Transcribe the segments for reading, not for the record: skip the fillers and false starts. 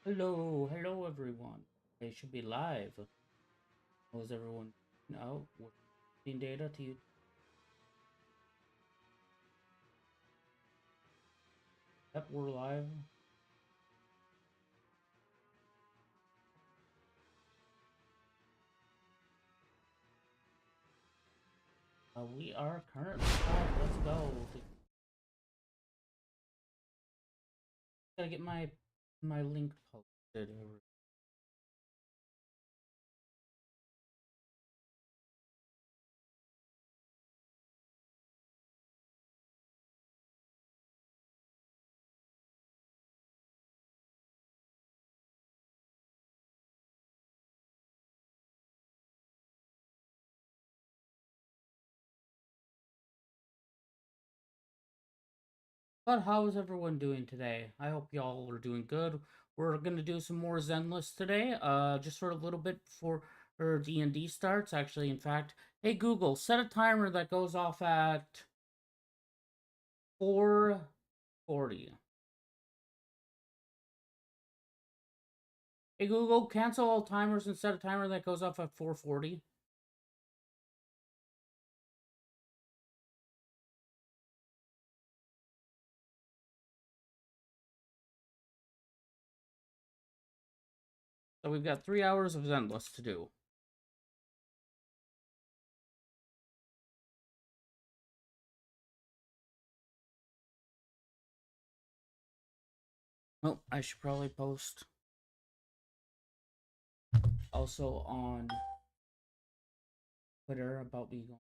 Hello everyone. It should be live. How's everyone out? Working data to you? Yep, we're live. We are currently live. Let's go. Gotta get my link posted. But how is everyone doing today? I hope y'all are doing good. We're gonna do some more zenless today. Just for a little bit before our D&D starts. Actually, in fact, hey Google, set a timer that goes off at 4:40. Hey Google, cancel all timers and set a timer that goes off at 4:40. So we've got 3 hours of Zenless to do. Well, I should probably post also on Twitter about me going.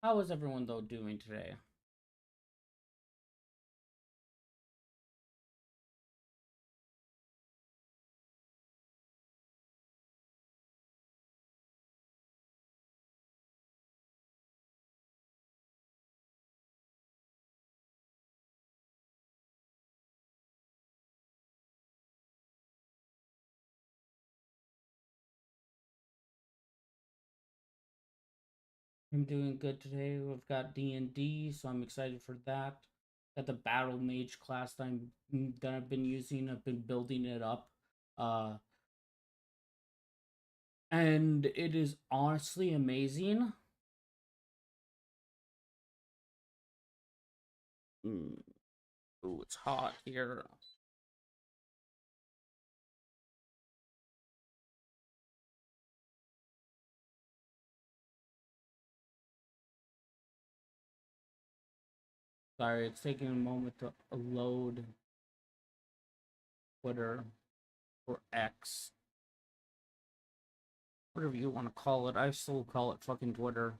How is everyone though doing today? I'm doing good today. We've got D&D, so I'm excited for that. Got the Battle Mage class that I've been using. I've been building it up. Uh and it is honestly amazing. Mm. Ooh, it's hot here. Sorry, it's taking a moment to load Twitter or X, whatever you want to call it. I still call it fucking Twitter.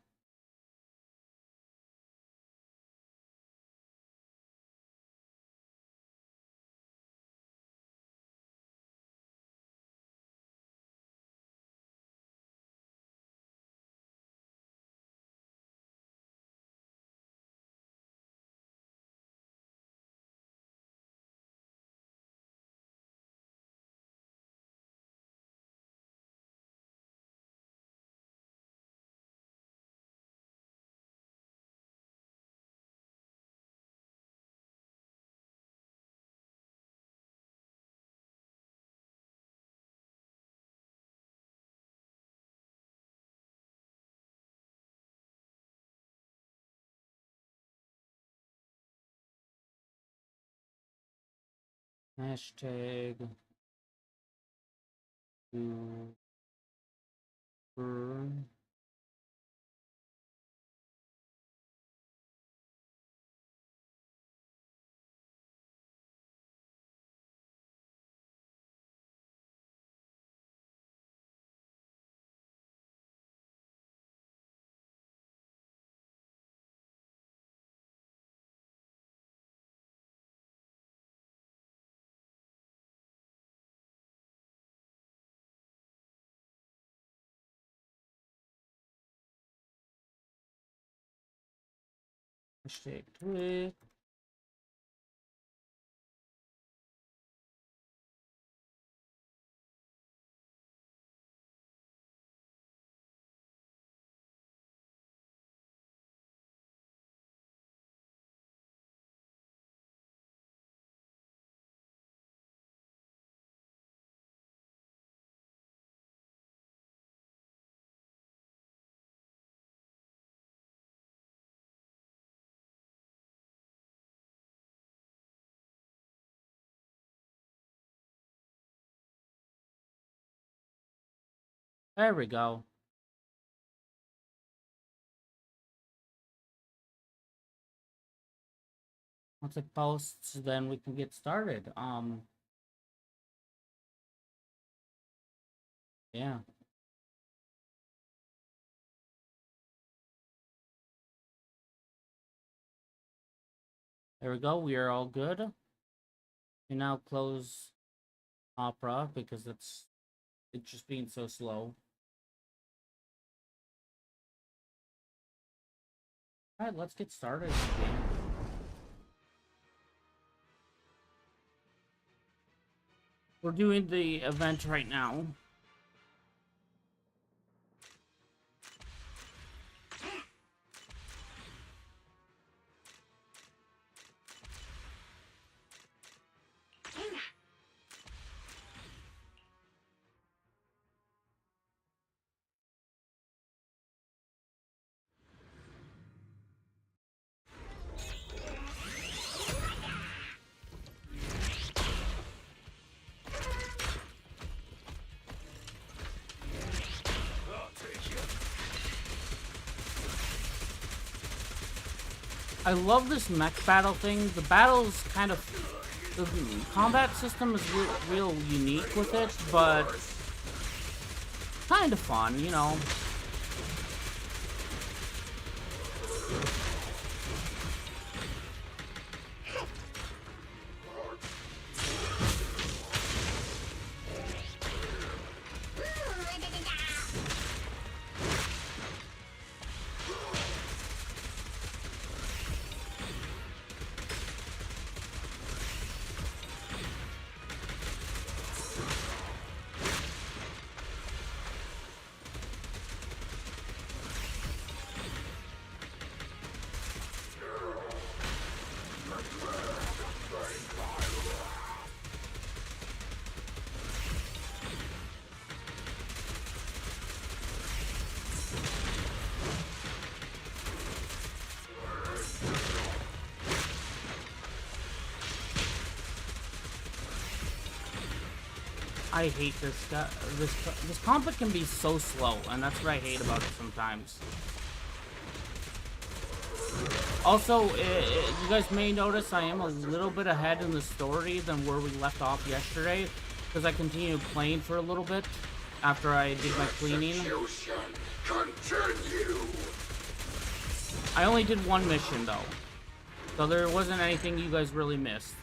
Hashtag Uber. Hashtag Twitch. There we go. Once it posts, then we can get started. Yeah. There we go. We are all good. We now close Opera because it's just being so slow. All right, let's get started again. We're doing the event right now. I love this mech battle thing. The battle's kind of... The combat system is real unique with it, but kind of fun, you know. I hate this guy. This combat can be so slow, and that's what I hate about it sometimes. Also, you guys may notice I am a little bit ahead in the story than where we left off yesterday, because I continued playing for a little bit after I did my cleaning. I only did one mission though, so there wasn't anything you guys really missed.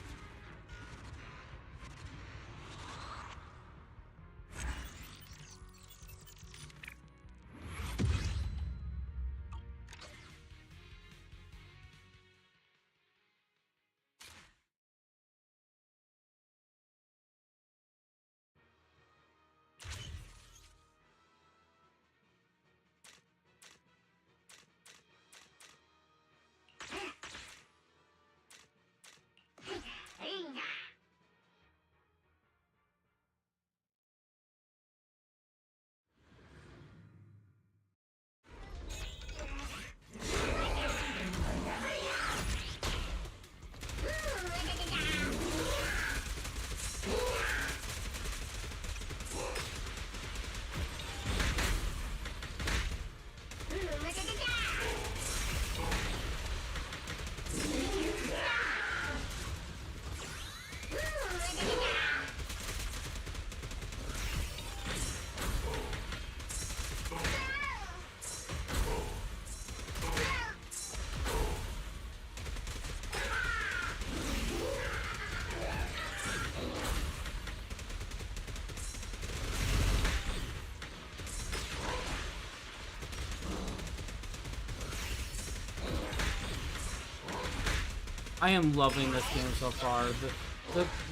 I am loving this game so far.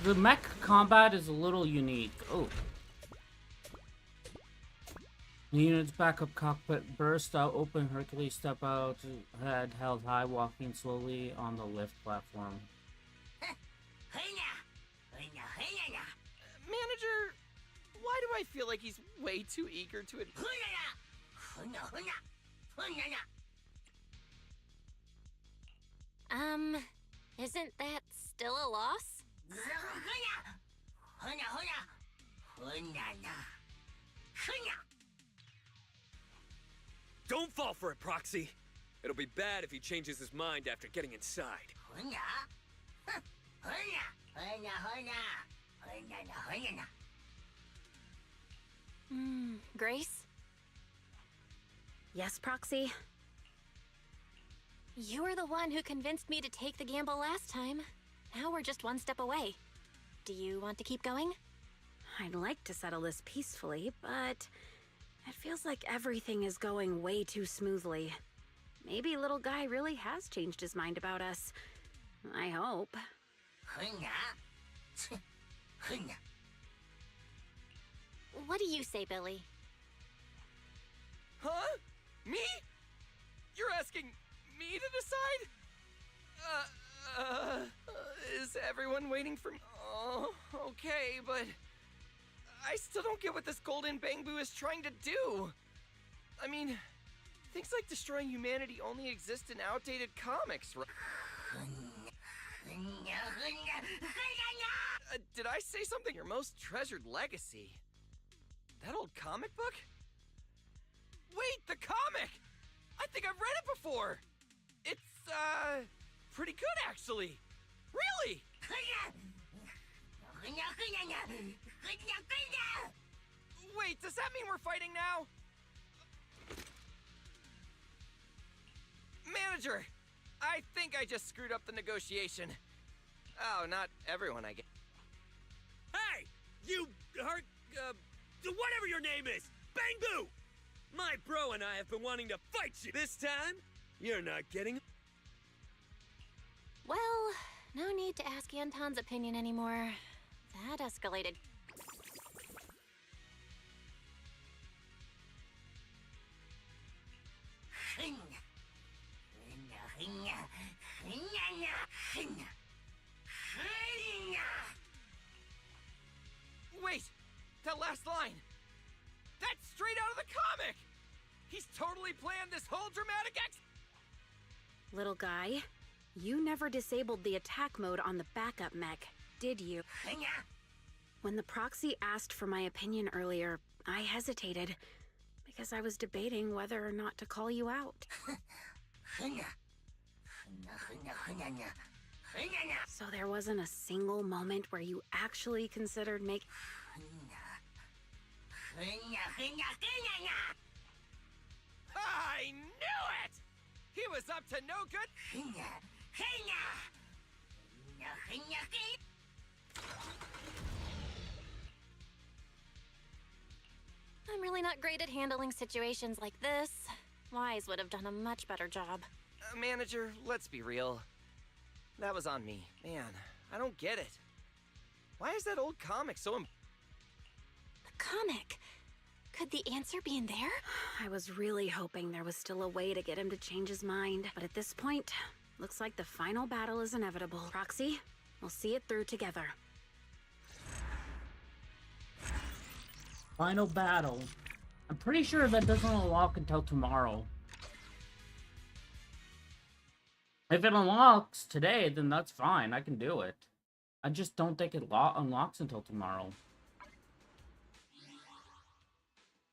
The mech combat is a little unique. Oh. The unit's backup cockpit burst out, open Hercules step out, head held high, walking slowly on the lift platform. Manager, why do I feel like he's way too eager to admit? Isn't that still a loss? Don't fall for it, Proxy. It'll be bad if he changes his mind after getting inside. Grace? Yes, Proxy? You were the one who convinced me to take the gamble last time. Now we're just one step away. Do you want to keep going? I'd like to settle this peacefully, but it feels like everything is going way too smoothly. Maybe little guy really has changed his mind about us. I hope. What do you say, Billy? Huh? Me? You're asking me to decide? Is everyone waiting for me? Oh, okay, but I still don't get what this golden bamboo is trying to do. I mean, things like destroying humanity only exist in outdated comics, right? Did I say something? Your most treasured legacy? That old comic book? Wait, the comic! I think I've read it before! It's, pretty good, actually! Really! Wait, does that mean we're fighting now? Manager! I think I just screwed up the negotiation. Oh, not everyone, I guess. Hey! You hurt, whatever your name is! Bamboo! My bro and I have been wanting to fight you! This time, you're not getting... Well, no need to ask Anton's opinion anymore. That escalated. Wait! That last line! That's straight out of the comic! He's totally planned this whole dramatic Little guy, you never disabled the attack mode on the backup mech, did you? When the proxy asked for my opinion earlier, I hesitated because I was debating whether or not to call you out. So there wasn't a single moment where you actually considered making... I knew it! He was up to no good. I'm really not great at handling situations like this. Wise would have done a much better job. Manager, let's be real. That was on me. Man, I don't get it. Why is that old comic so The comic. Could the answer be in there? I was really hoping there was still a way to get him to change his mind, but at this point, looks like the final battle is inevitable. Proxy, we'll see it through together. Final battle. I'm pretty sure that doesn't unlock until tomorrow. If it unlocks today, then that's fine. I can do it. I just don't think it unlocks until tomorrow.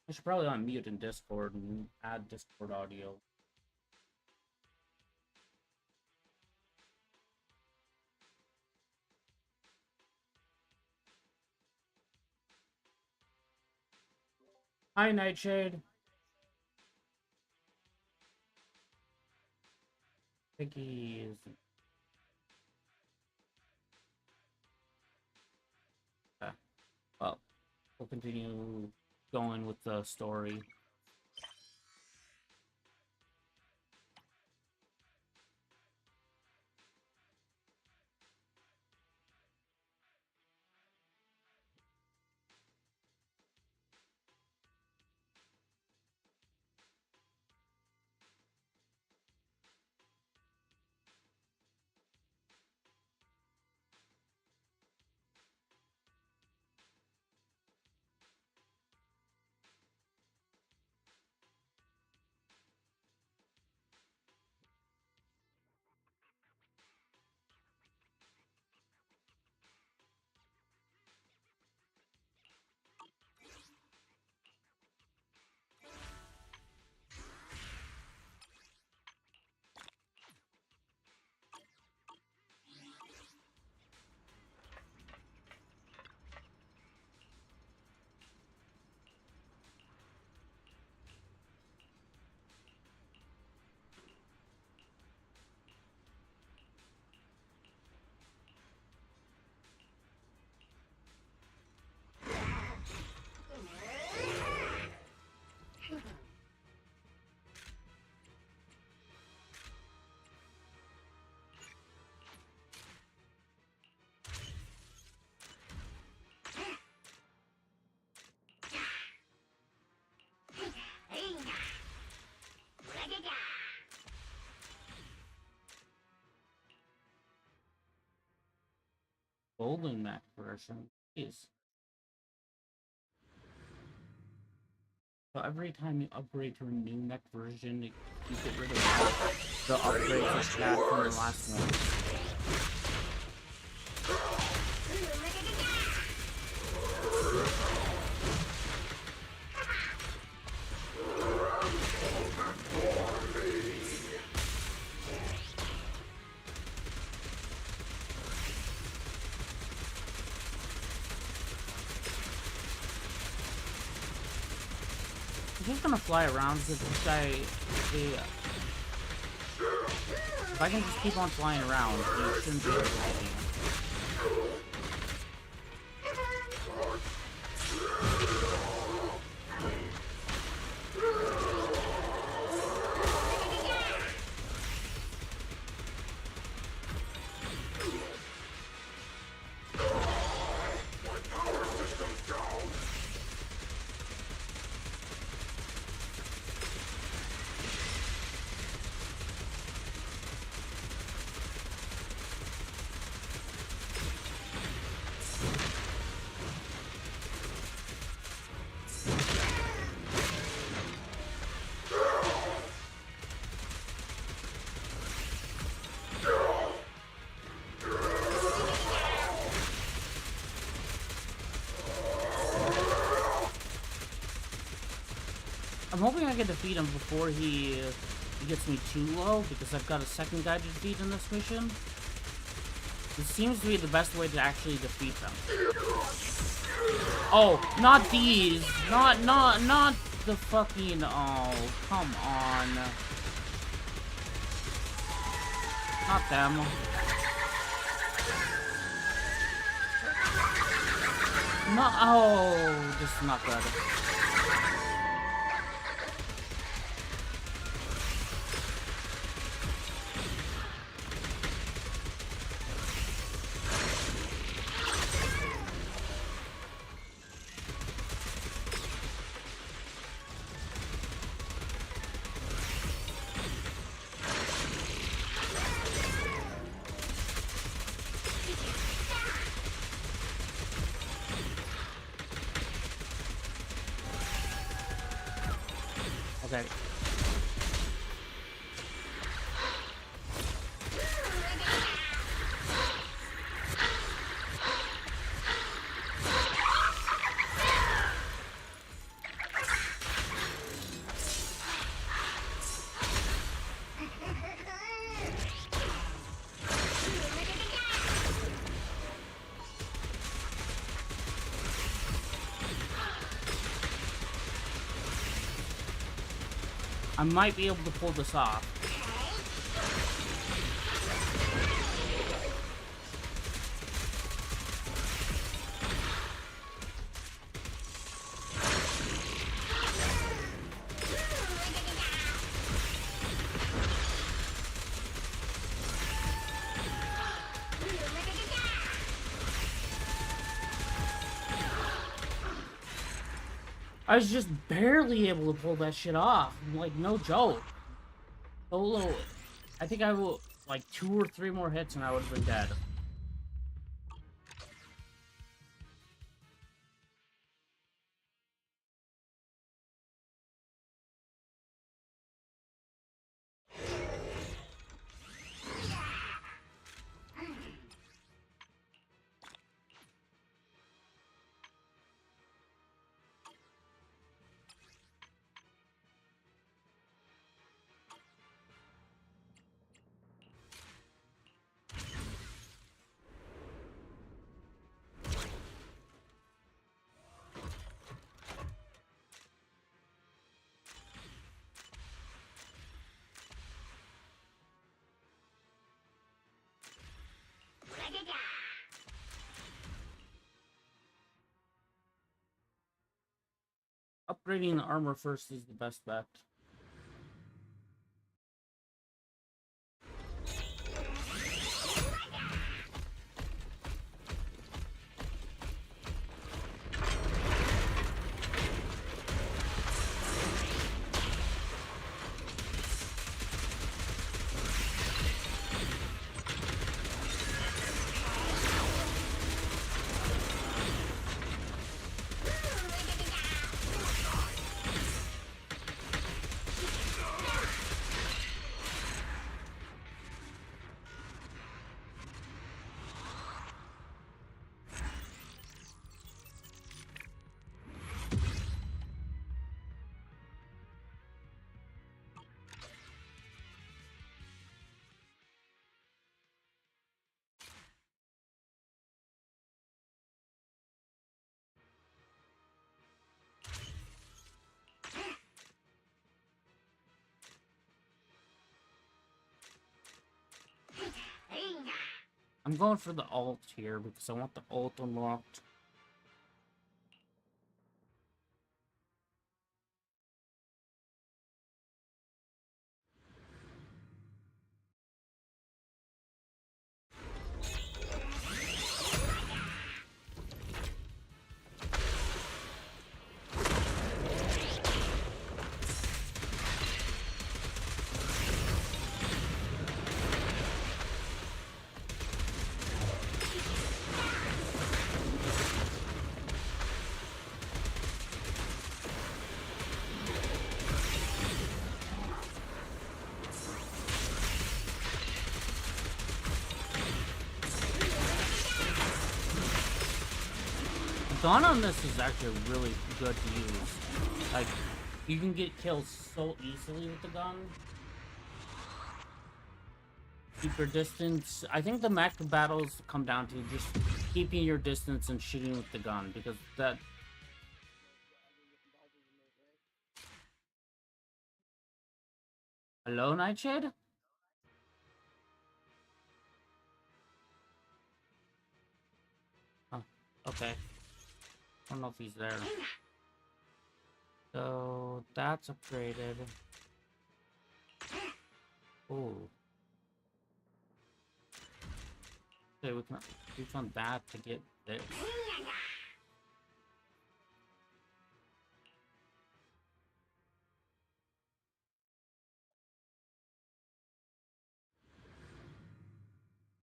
I should probably unmute in Discord and add Discord audio. Hi, Nightshade. I think he is... Okay. Well, we'll continue going with the story. golden mech version. Jeez. So every time you upgrade to a new mech version, you get rid of the upgrades you had from the last one. I'm just gonna fly around because this guy, if I can just keep on flying around, he shouldn't be able to hit me. I'm hoping I can defeat him before he gets me too low, because I've got a second guy to defeat in this mission. This seems to be the best way to actually defeat them. Oh, not these! Not the fucking... Oh, come on. Not them. No, oh, this is not good. Okay. I might be able to pull this off. I was just barely able to pull that shit off. Like, no joke. Solo. I think I will, like, 2 or 3 more hits and I would have been dead. Upgrading the armor first is the best bet. I'm going for the alt here because I want the alt unlocked. Gun on this is actually really good to use. Like, you can get kills so easily with the gun. Keep your distance. I think the mech battles come down to just keeping your distance and shooting with the gun, because that... Hello, Nightshade? Oh, okay. I don't know if he's there. So, that's upgraded. Ooh. Okay, we can use on that to get this.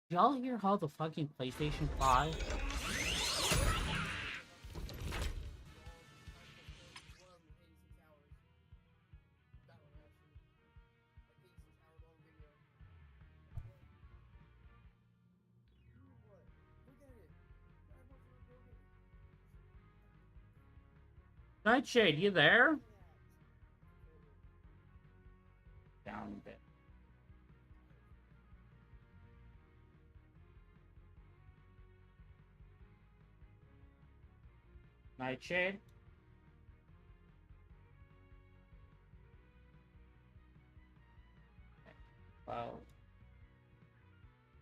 Y'all hear how the fucking PlayStation 5? Nightshade, you there? Down a bit. Nightshade? Well,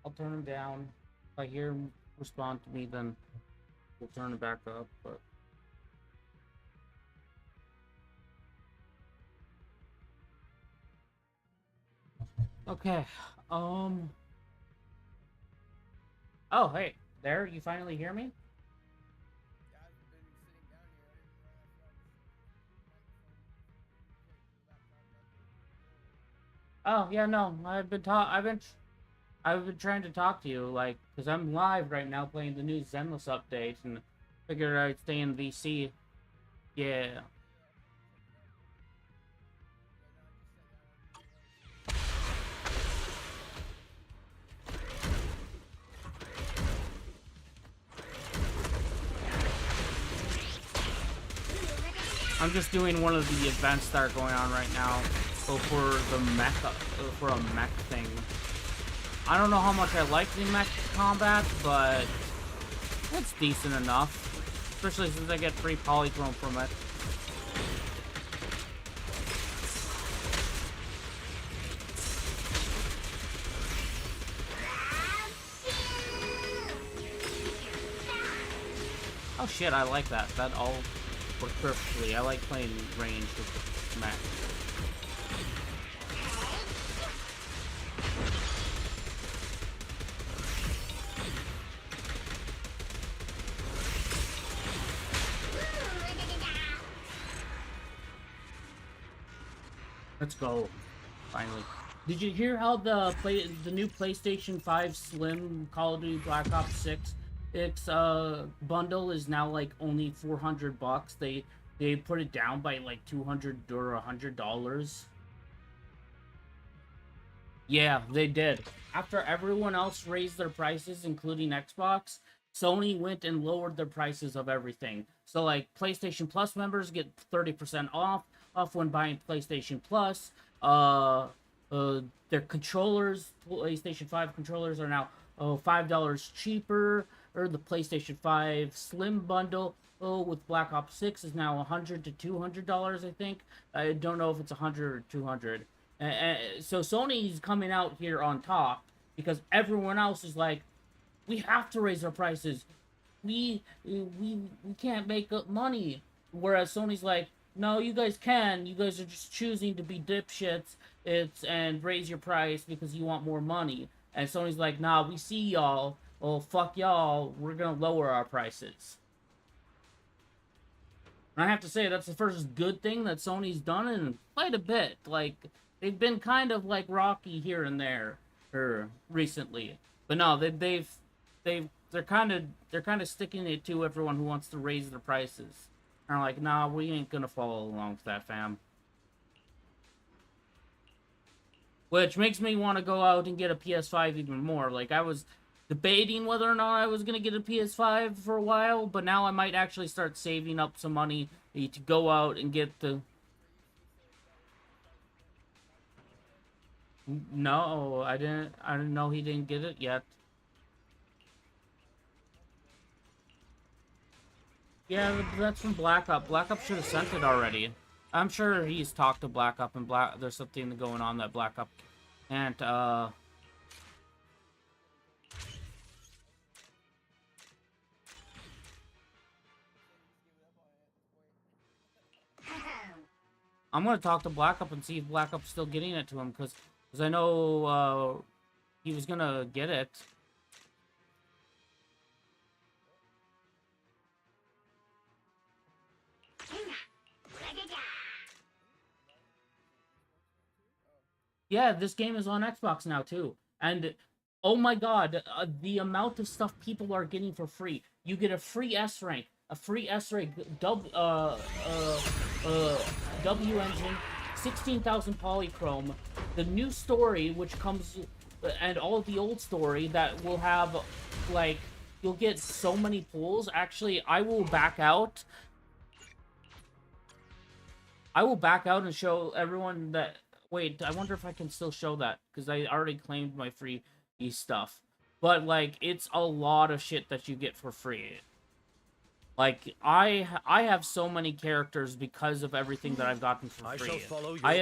I'll turn him down. If I hear him respond to me, then we'll turn it back up, but... Okay, Oh, hey, there, you finally hear me? Oh, yeah, no, I've been trying to talk to you, like, because I'm live right now playing the new Zenless update, and figured I'd stay in VC. Yeah. I'm just doing one of the events that are going on right now. So for the mech, for a mech thing. I don't know how much I like the mech combat, but it's decent enough. Especially since I get free polychrome from it. Oh shit, I like that. That all worked perfectly. I like playing range with the mech. Let's go. Finally. Did you hear how the new PlayStation 5 Slim Call of Duty Black Ops 6 bundle is now like only $400? They put it down by like $200 or $100. Yeah, they did. After everyone else raised their prices, including Xbox, Sony went and lowered their prices of everything. So, like, PlayStation Plus members get 30% off when buying PlayStation Plus. Their controllers, PlayStation 5 controllers, are now $5 cheaper. Or the PlayStation 5 Slim bundle with Black Ops 6 is now $100 to $200, I think. I don't know if it's 100 or 200. So Sony's coming out here on top because everyone else is like, we have to raise our prices. We can't make up money. Whereas Sony's like, no, you guys can. You guys are just choosing to be dipshits. And raise your price because you want more money. And Sony's like, nah, we see y'all. Well, fuck y'all. We're gonna lower our prices. And I have to say, that's the first good thing that Sony's done in quite a bit. Like, they've been kind of like rocky here and there, recently. But no, they're kind of sticking it to everyone who wants to raise their prices. And like, nah, we ain't gonna follow along with that, fam. Which makes me want to go out and get a PS5 even more. Like, I was debating whether or not I was going to get a PS5 for a while, but now I might actually start saving up some money to go out and get the... No, I didn't know he didn't get it yet. Yeah, that's from Black Up. Black Up should have sent it already. I'm sure he's talked to Black Up, and there's something going on that Black Up can't, I'm gonna talk to Black Up and see if Black Up's still getting it to him, because I know, he was gonna get it. Yeah, this game is on Xbox now, too. And, oh my god, the amount of stuff people are getting for free. You get a free S rank, W engine, 16,000 polychrome, the new story, which comes, and all the old story that will have, like, you'll get so many pulls. Actually, I will back out. I will back out and show everyone that... Wait, I wonder if I can still show that, because I already claimed my free stuff. But, like, it's a lot of shit that you get for free. Like, I have so many characters because of everything that I've gotten for I free. shall follow your I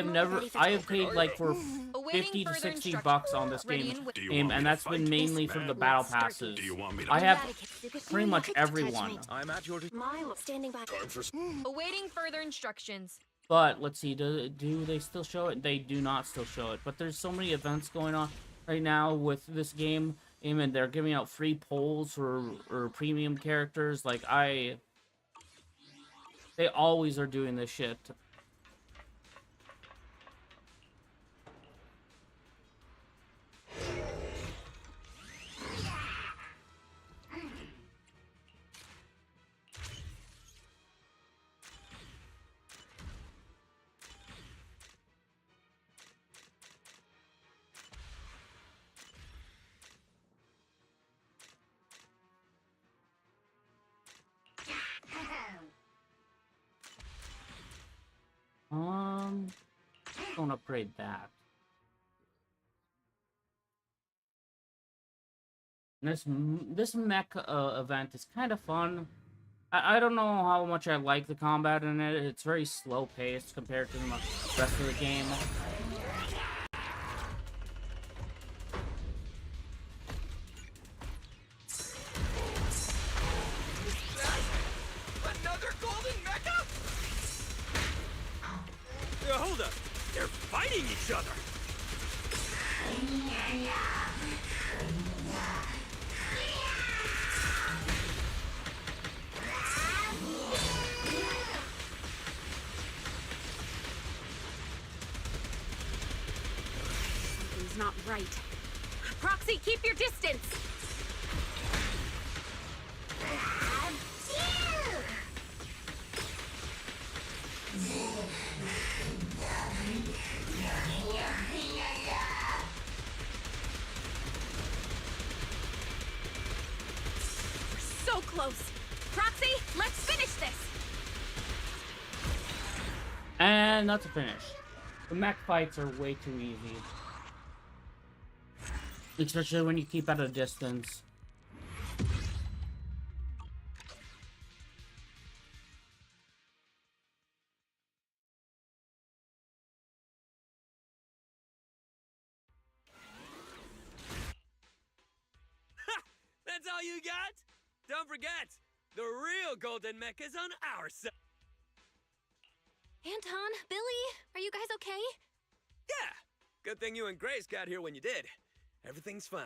have paid, like, for Awaiting 50 to further 60 instructions. bucks on this Ready game, and Do you want me and to that's been fight? mainly from the battle passes. Do you want me to I have Eradicate. pretty much everyone. Attachment. I'm at your... Milo, standing by. time for Awaiting further instructions. But, let's see, do they still show it? They do not still show it. But there's so many events going on right now with this game, and they're giving out free polls for or premium characters. Like, they always are doing this shit. Don't upgrade that. This mech event is kind of fun. I don't know how much I like the combat in it. It's very slow paced compared to the rest of the game. Another golden mecha? Hold up! They're fighting each other! Something's not right. Proxy, keep your distance! We're so close! Proxy, let's finish this! And that's a finish. The mech fights are way too easy. Especially when you keep at a distance. That all you got? Don't forget, the real golden mecha's on our side. Anton, Billy, are you guys okay? Yeah, good thing you and Grace got here when you did. Everything's fine.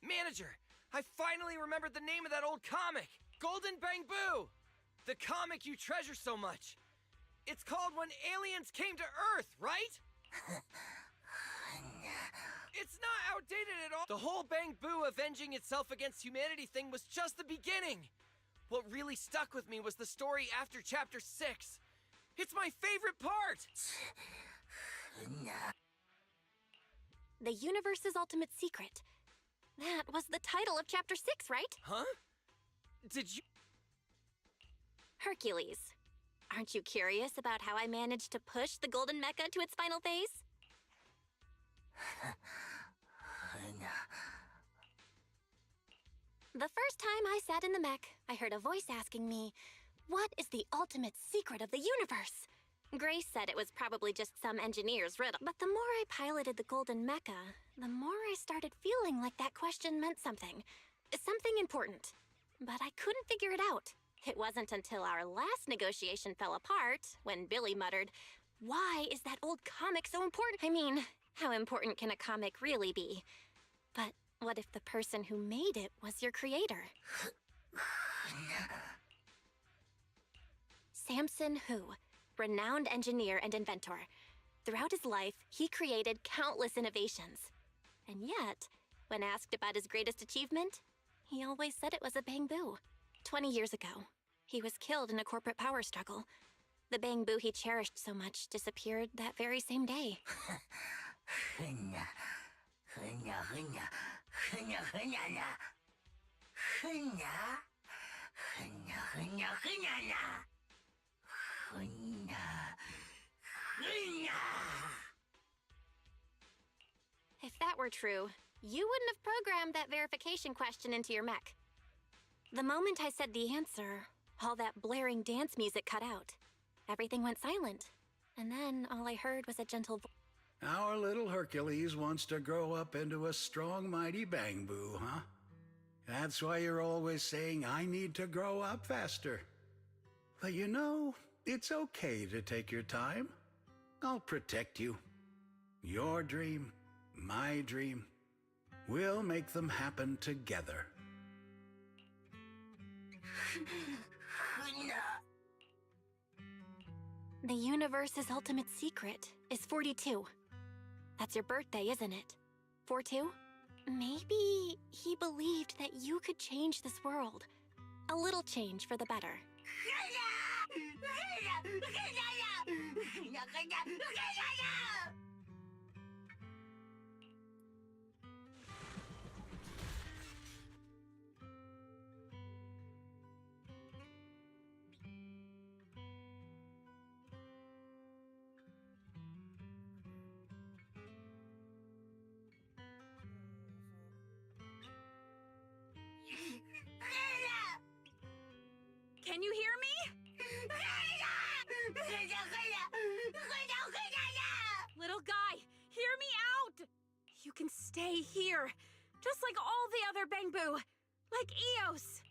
Manager, I finally remembered the name of that old comic, Golden Bamboo! The comic you treasure so much. It's called When Aliens Came to Earth, right? It's not outdated at all. The whole Bamboo avenging itself against humanity thing was just the beginning. What really stuck with me was the story after Chapter 6. It's my favorite part! The Universe's Ultimate Secret. That was the title of Chapter 6, right? Huh? Did you... Hercules. Aren't you curious about how I managed to push the Golden Mecha to its final phase? The first time I sat in the mech, I heard a voice asking me, "What is the ultimate secret of the universe?" Grace said it was probably just some engineer's riddle. But the more I piloted the Golden Mecha, the more I started feeling like that question meant something. Something important. But I couldn't figure it out. It wasn't until our last negotiation fell apart when Billy muttered, "Why is that old comic so important?" I mean, how important can a comic really be? But what if the person who made it was your creator? Samson Hu, renowned engineer and inventor. Throughout his life, he created countless innovations. And yet, when asked about his greatest achievement, he always said it was a bamboo. 20 years ago, he was killed in a corporate power struggle. The bamboo he cherished so much disappeared that very same day. If that were true, you wouldn't have programmed that verification question into your mech. The moment I said the answer, all that blaring dance music cut out. Everything went silent. And then all I heard was a gentle voice. Our little Hercules wants to grow up into a strong, mighty bamboo, huh? That's why you're always saying, I need to grow up faster. But you know, it's okay to take your time. I'll protect you. Your dream, my dream. We'll make them happen together. The universe's ultimate secret is 42. That's your birthday, isn't it? 42? Maybe he believed that you could change this world. A little change for the better. Can you hear me? Little guy, hear me out! You can stay here, just like all the other bamboo, like Eos.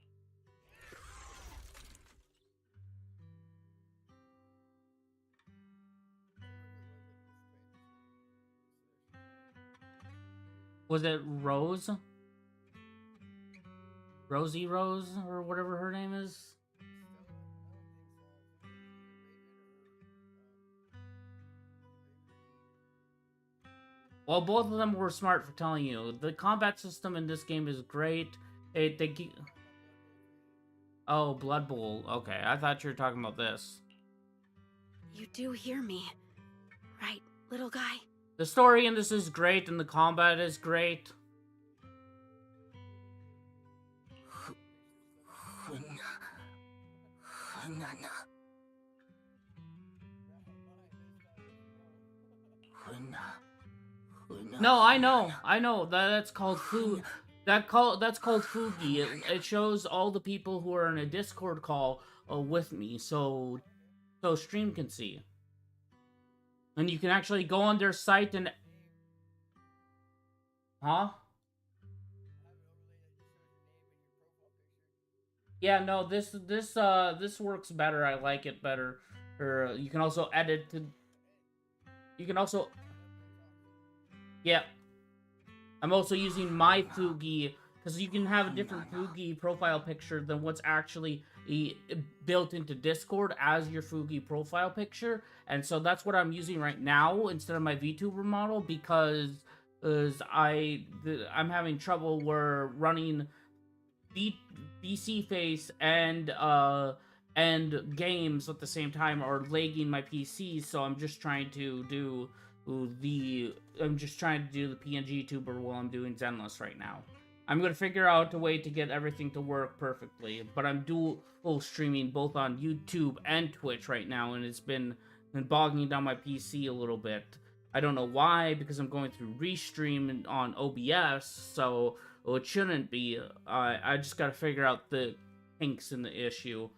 Was it Rose? Rosie Rose, or whatever her name is? Well, both of them were smart for telling you. The combat system in this game is great. Oh, Blood Bowl. Okay, I thought you were talking about this. You do hear me, right, little guy? The story in this is great, and the combat is great. No, I know. That's called food. That's called Fugi. It shows all the people who are in a Discord call with me, so stream can see. And you can actually go on their site and... Huh? Yeah, no, this works better. I like it better. Or you can also edit to. You can also, yeah. I'm also using my Fugi because you can have a different Fugi profile picture than what's actually built into Discord as your Fugi profile picture, and so that's what I'm using right now instead of my VTuber model because I'm having trouble where running BC face and games at the same time are lagging my PC, so the I'm just trying to do the PNG tuber while I'm doing Zenless right now. I'm gonna figure out a way to get everything to work perfectly, but I'm dual streaming both on YouTube and Twitch right now, and it's been bogging down my PC a little bit. I don't know why, because I'm going through Restream on OBS, so it shouldn't be. I just gotta figure out the kinks in the issue.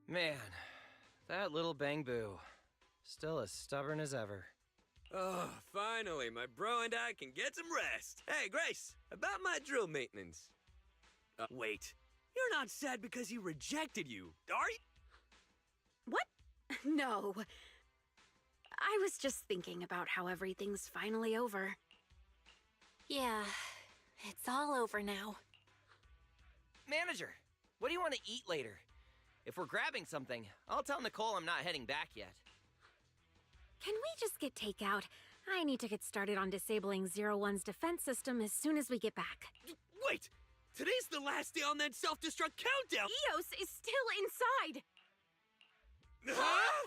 Man, that little Bangbu. Still as stubborn as ever. Oh, finally, my bro and I can get some rest. Hey, Grace, about my drill maintenance. Wait, you're not sad because he rejected you, are you? What? No. I was just thinking about how everything's finally over. Yeah, it's all over now. Manager, what do you want to eat later? If we're grabbing something, I'll tell Nicole I'm not heading back yet. Can we just get takeout? I need to get started on disabling 01's defense system as soon as we get back. Wait! Today's the last day on that self-destruct countdown! Eos is still inside! Huh?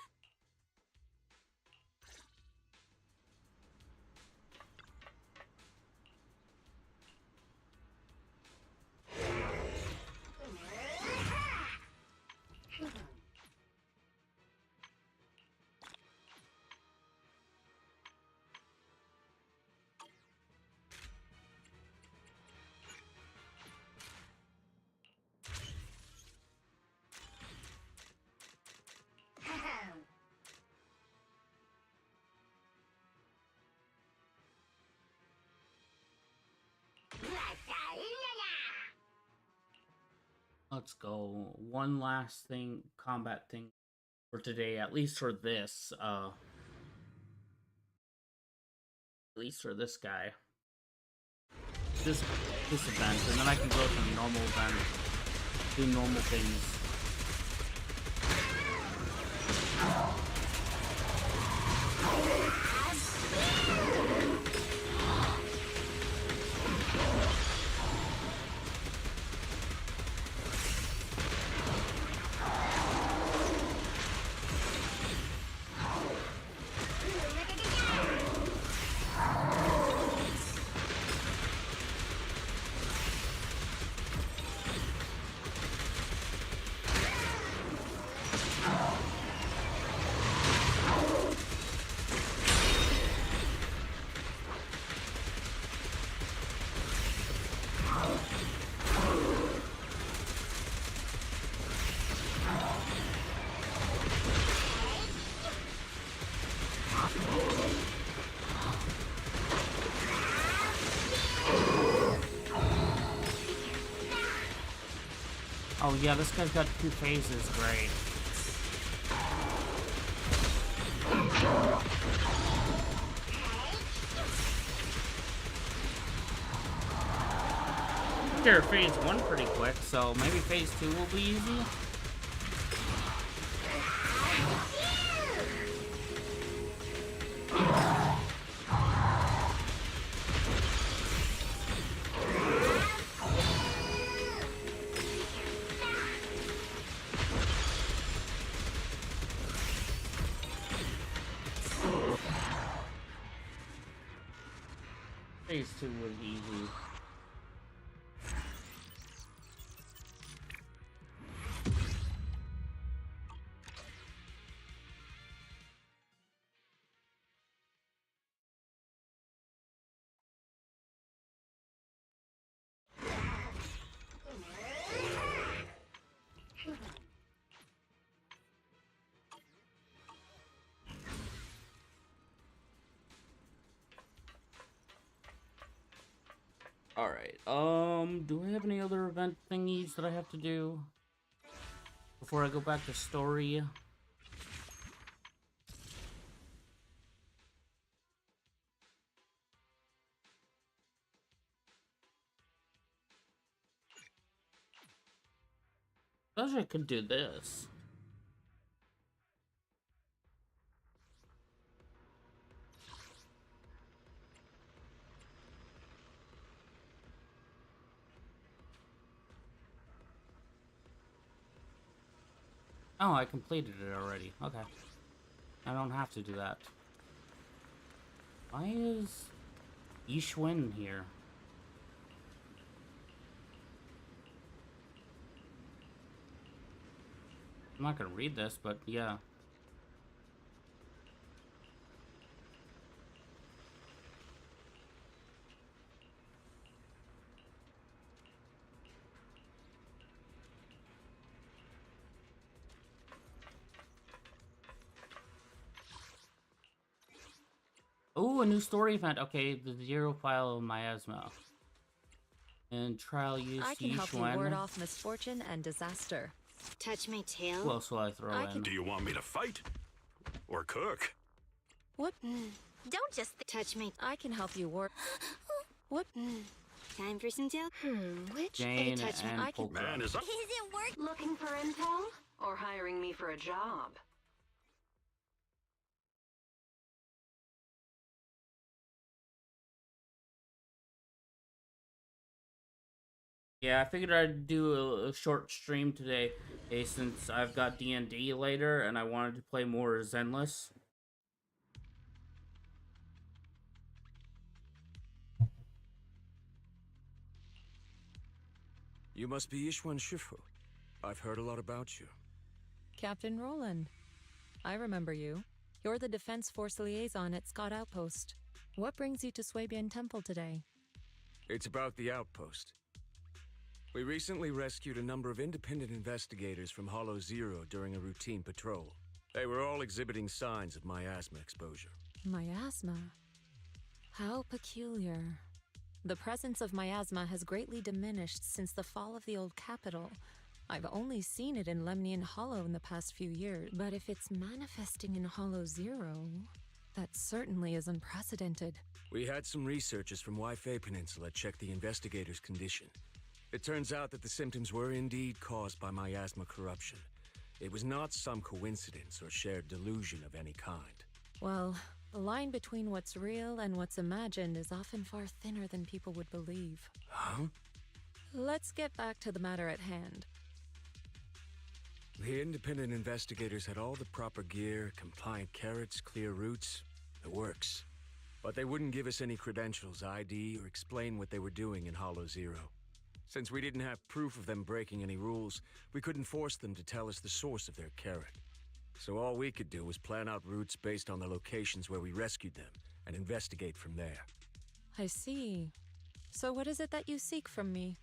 Let's go. One last thing, combat thing for today, at least for this, at least for this guy. This event, and then I can go to the normal event, do normal things. Oh yeah, this guy's got 2 phases, great. Clear phase 1 pretty quick, so maybe phase 2 will be easy. Phase 2 was easy. Alright, do I have any other event thingies that I have to do before I go back to story? I suppose I could do this. Oh, I completed it already. Okay. I don't have to do that. Why is Yishwin here? I'm not gonna read this, but yeah. Oh, a new story event. Okay, the zero file of miasma. And trial use I can help you ward Yishwen. off misfortune and disaster. Touch my tail? Who else will I throw in? Do you want me to fight? Or cook? What? Don't just touch my... I can help you ward. What? Time for some tail? Which? Jane touch and I can- Polka. Man, is up. Is it work? Looking for intel? Or hiring me for a job? Yeah, I figured I'd do a short stream today, since I've got D&D later, and I wanted to play more Zenless. You must be Ishwan Shifu. I've heard a lot about you. Captain Roland. I remember you. You're the Defense Force liaison at Scott Outpost. What brings you to Swabian Temple today? It's about the outpost. We recently rescued a number of independent investigators from Hollow Zero during a routine patrol. They were all exhibiting signs of miasma exposure. Miasma? How peculiar. The presence of miasma has greatly diminished since the fall of the old capital. I've only seen it in Lemnian Hollow in the past few years, but if it's manifesting in Hollow Zero, that certainly is unprecedented. We had some researchers from Waifei Peninsula check the investigators' condition. It turns out that the symptoms were indeed caused by miasma corruption. It was not some coincidence or shared delusion of any kind. Well, the line between what's real and what's imagined is often far thinner than people would believe. Huh? Let's get back to the matter at hand. The independent investigators had all the proper gear, compliant carrots, clear routes, the works. But they wouldn't give us any credentials, ID, or explain what they were doing in Hollow Zero. Since we didn't have proof of them breaking any rules, we couldn't force them to tell us the source of their carrot. So all we could do was plan out routes based on the locations where we rescued them, and investigate from there. I see. So what is it that you seek from me?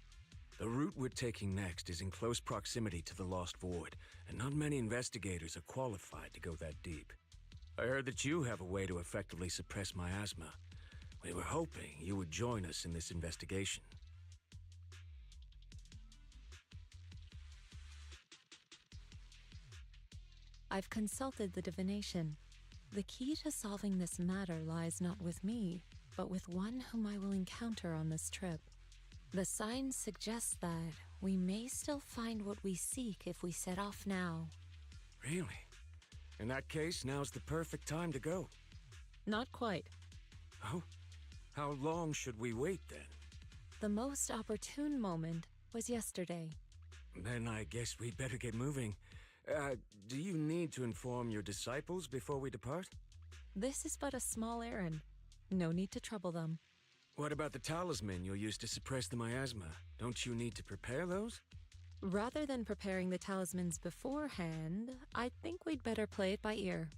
The route we're taking next is in close proximity to the Lost Void, and not many investigators are qualified to go that deep. I heard that you have a way to effectively suppress miasma. We were hoping you would join us in this investigation. I've consulted the divination. The key to solving this matter lies not with me, but with one whom I will encounter on this trip. The signs suggest that we may still find what we seek if we set off now. Really? In that case, now's the perfect time to go. Not quite. Oh? How long should we wait then? The most opportune moment was yesterday. Then I guess we'd better get moving. Do you need to inform your disciples before we depart? This is but a small errand. No need to trouble them. What about the talisman you'll use to suppress the miasma? Don't you need to prepare those? Rather than preparing the talismans beforehand, I think we'd better play it by ear.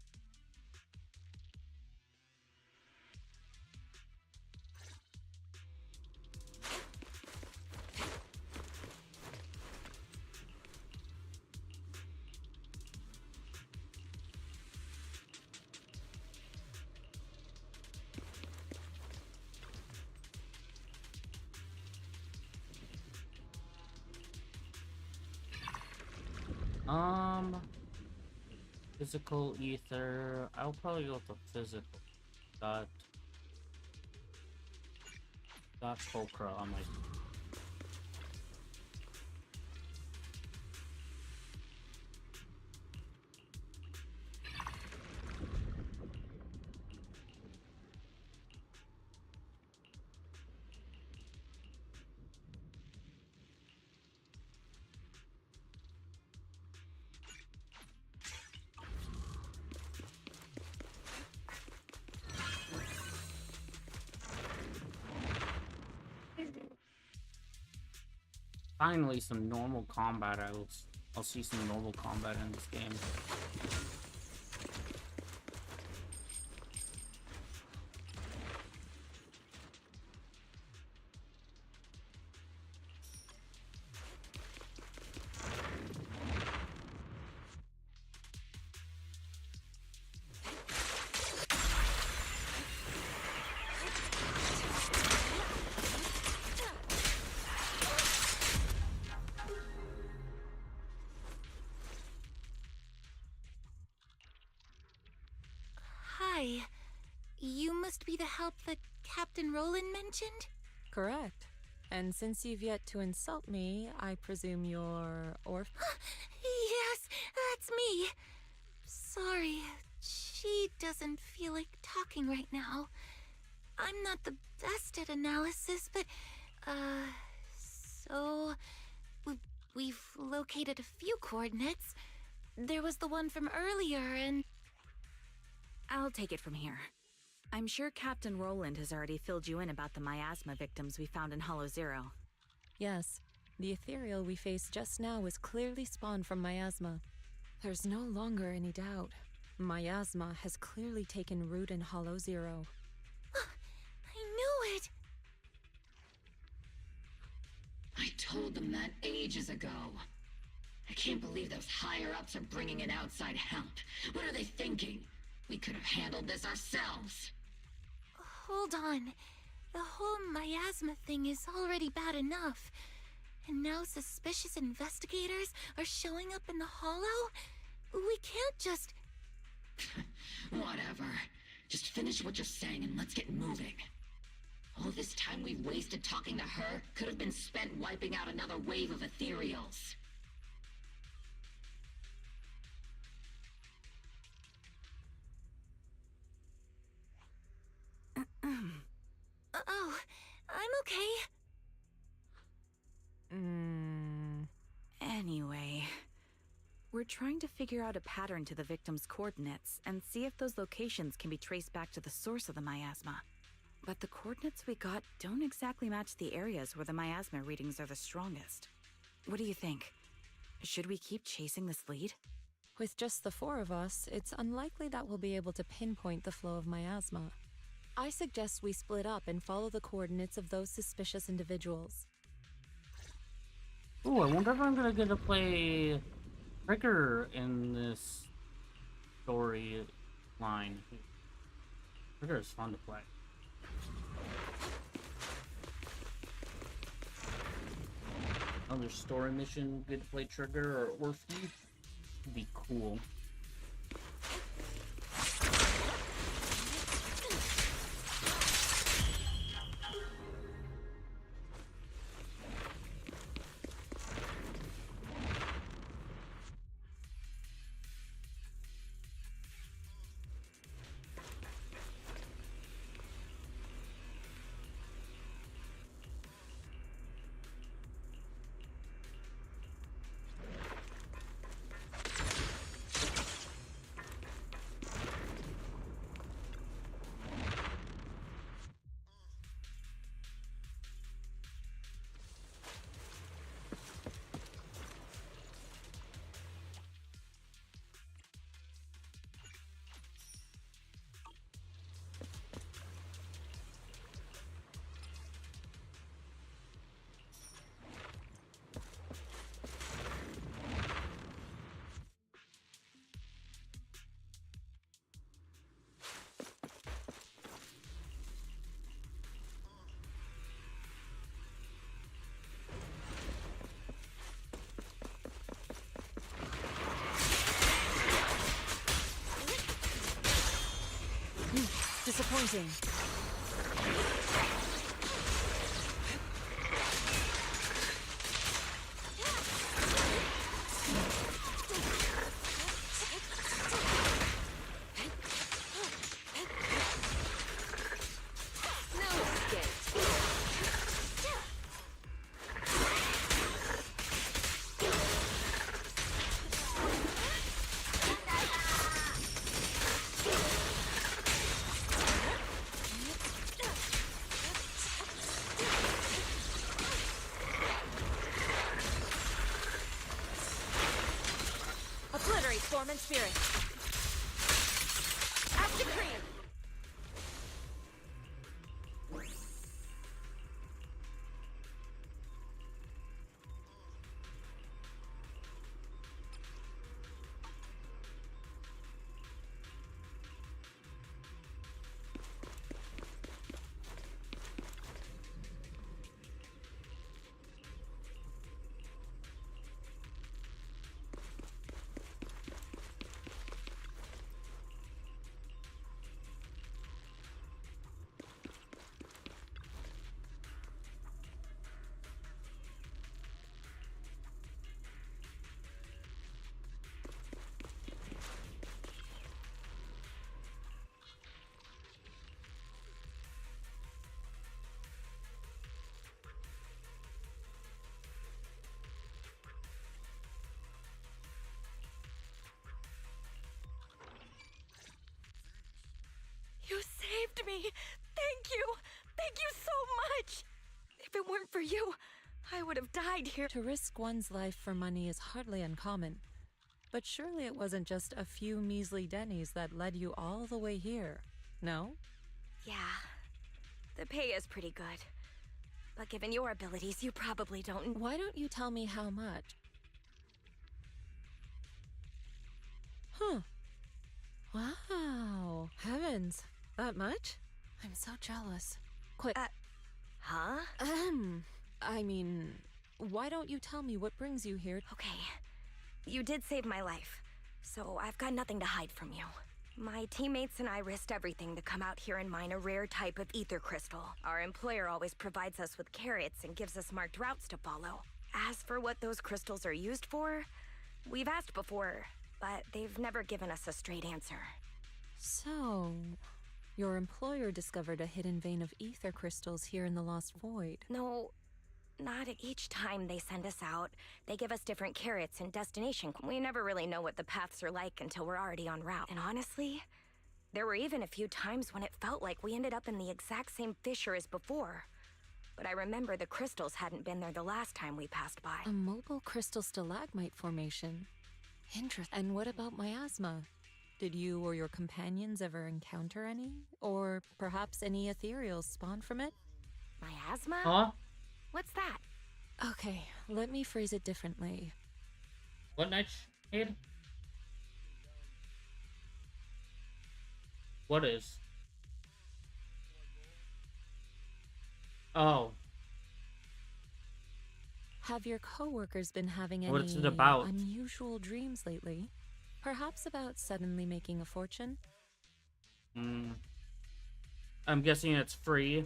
Physical ether. I'll probably go with the physical. Got Pulchra on my. Finally, some normal combat. I'll see some normal combat in this game. Hi. You must be the help that Captain Roland mentioned? Correct. And since you've yet to insult me, I presume you're Yes, that's me. Sorry, she doesn't feel like talking right now. I'm not the best at analysis, but, so... We've located a few coordinates. There was the one from earlier, and... I'll take it from here. I'm sure Captain Roland has already filled you in about the miasma victims we found in Hollow Zero. Yes, the ethereal we faced just now was clearly spawned from miasma. There's no longer any doubt. Miasma has clearly taken root in Hollow Zero. I knew it! I told them that ages ago. I can't believe those higher-ups are bringing in outside help. What are they thinking? We could have handled this ourselves. Hold on. The whole miasma thing is already bad enough. And now suspicious investigators are showing up in the Hollow? We can't just... Whatever. Just finish what you're saying and let's get moving. All this time we've wasted talking to her could have been spent wiping out another wave of ethereals. Oh, I'm okay. Anyway, we're trying to figure out a pattern to the victim's coordinates and see if those locations can be traced back to the source of the miasma. But the coordinates we got don't exactly match the areas where the miasma readings are the strongest. What do you think? Should we keep chasing this lead? With just the four of us, it's unlikely that we'll be able to pinpoint the flow of miasma. I suggest we split up and follow the coordinates of those suspicious individuals. Ooh, I wonder if I'm gonna get to play Trigger in this story line. Trigger is fun to play. Another story mission, good to play Trigger or Orphan. Would be cool. pointing. Obliterate form and spirit. As decreed. You saved me! Thank you! Thank you so much! If it weren't for you, I would have died here. To risk one's life for money is hardly uncommon. But surely it wasn't just a few measly dennies that led you all the way here, no? Yeah, the pay is pretty good. But given your abilities, you probably don't. Why don't you tell me how much? Huh. Wow. Heavens. That much? I'm so jealous. Quick. Huh? I mean, why don't you tell me what brings you here? Okay. You did save my life, so I've got nothing to hide from you. My teammates and I risked everything to come out here and mine a rare type of ether crystal. Our employer always provides us with carrots and gives us marked routes to follow. As for what those crystals are used for, we've asked before, but they've never given us a straight answer. So, your employer discovered a hidden vein of ether crystals here in the Lost Void. No, not each time they send us out. They give us different carrots and destination. We never really know what the paths are like until we're already en route. And honestly, there were even a few times when it felt like we ended up in the exact same fissure as before. But I remember the crystals hadn't been there the last time we passed by. A mobile crystal stalagmite formation. Interesting. And what about miasma? Did you or your companions ever encounter any? Or perhaps any ethereals spawn from it? Miasma? Huh? What's that? Okay, let me phrase it differently. What Nightshade? What is? Oh. Have your coworkers been having any What's it about? unusual dreams lately? Perhaps about suddenly making a fortune? I'm guessing it's free.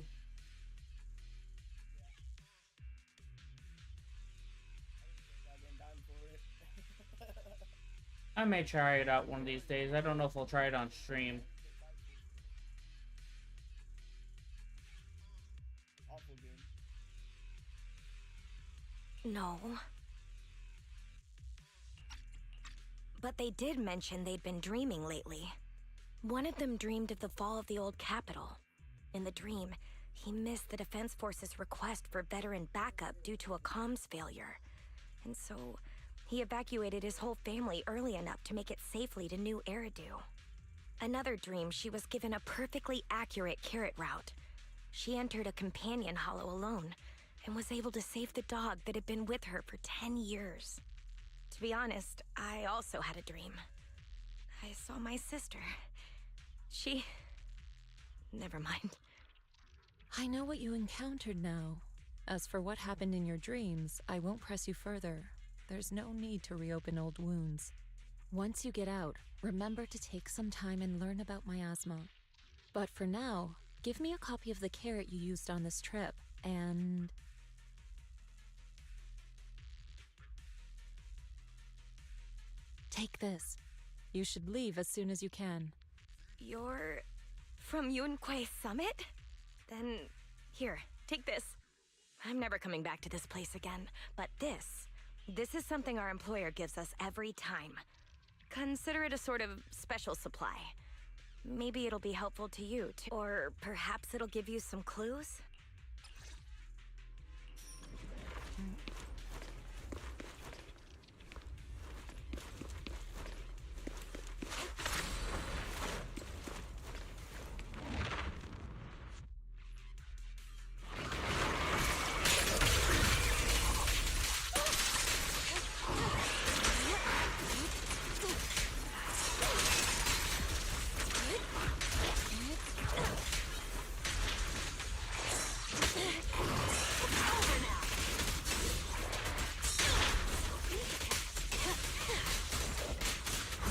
I may try it out one of these days. I don't know if I'll try it on stream. No. But they did mention they'd been dreaming lately. One of them dreamed of the fall of the old capital. In the dream, he missed the Defense Force's request for veteran backup due to a comms failure. And so, he evacuated his whole family early enough to make it safely to New Eridu. Another dream, she was given a perfectly accurate carrot route. She entered a companion hollow alone, and was able to save the dog that had been with her for 10 years. To be honest, I also had a dream. I saw my sister. She... Never mind. I know what you encountered now. As for what happened in your dreams, I won't press you further. There's no need to reopen old wounds. Once you get out, remember to take some time and learn about miasma. But for now, give me a copy of the carrot you used on this trip, and... Take this. You should leave as soon as you can. You're from Yunquei Summit? Then, here, take this. I'm never coming back to this place again, but this is something our employer gives us every time. Consider it a sort of special supply. Maybe it'll be helpful to you, too. Or perhaps it'll give you some clues?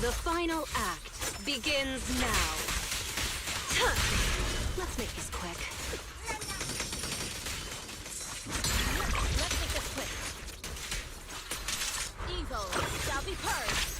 The final act begins now. Let's make this quick. Let's make this quick. Evil shall be purged.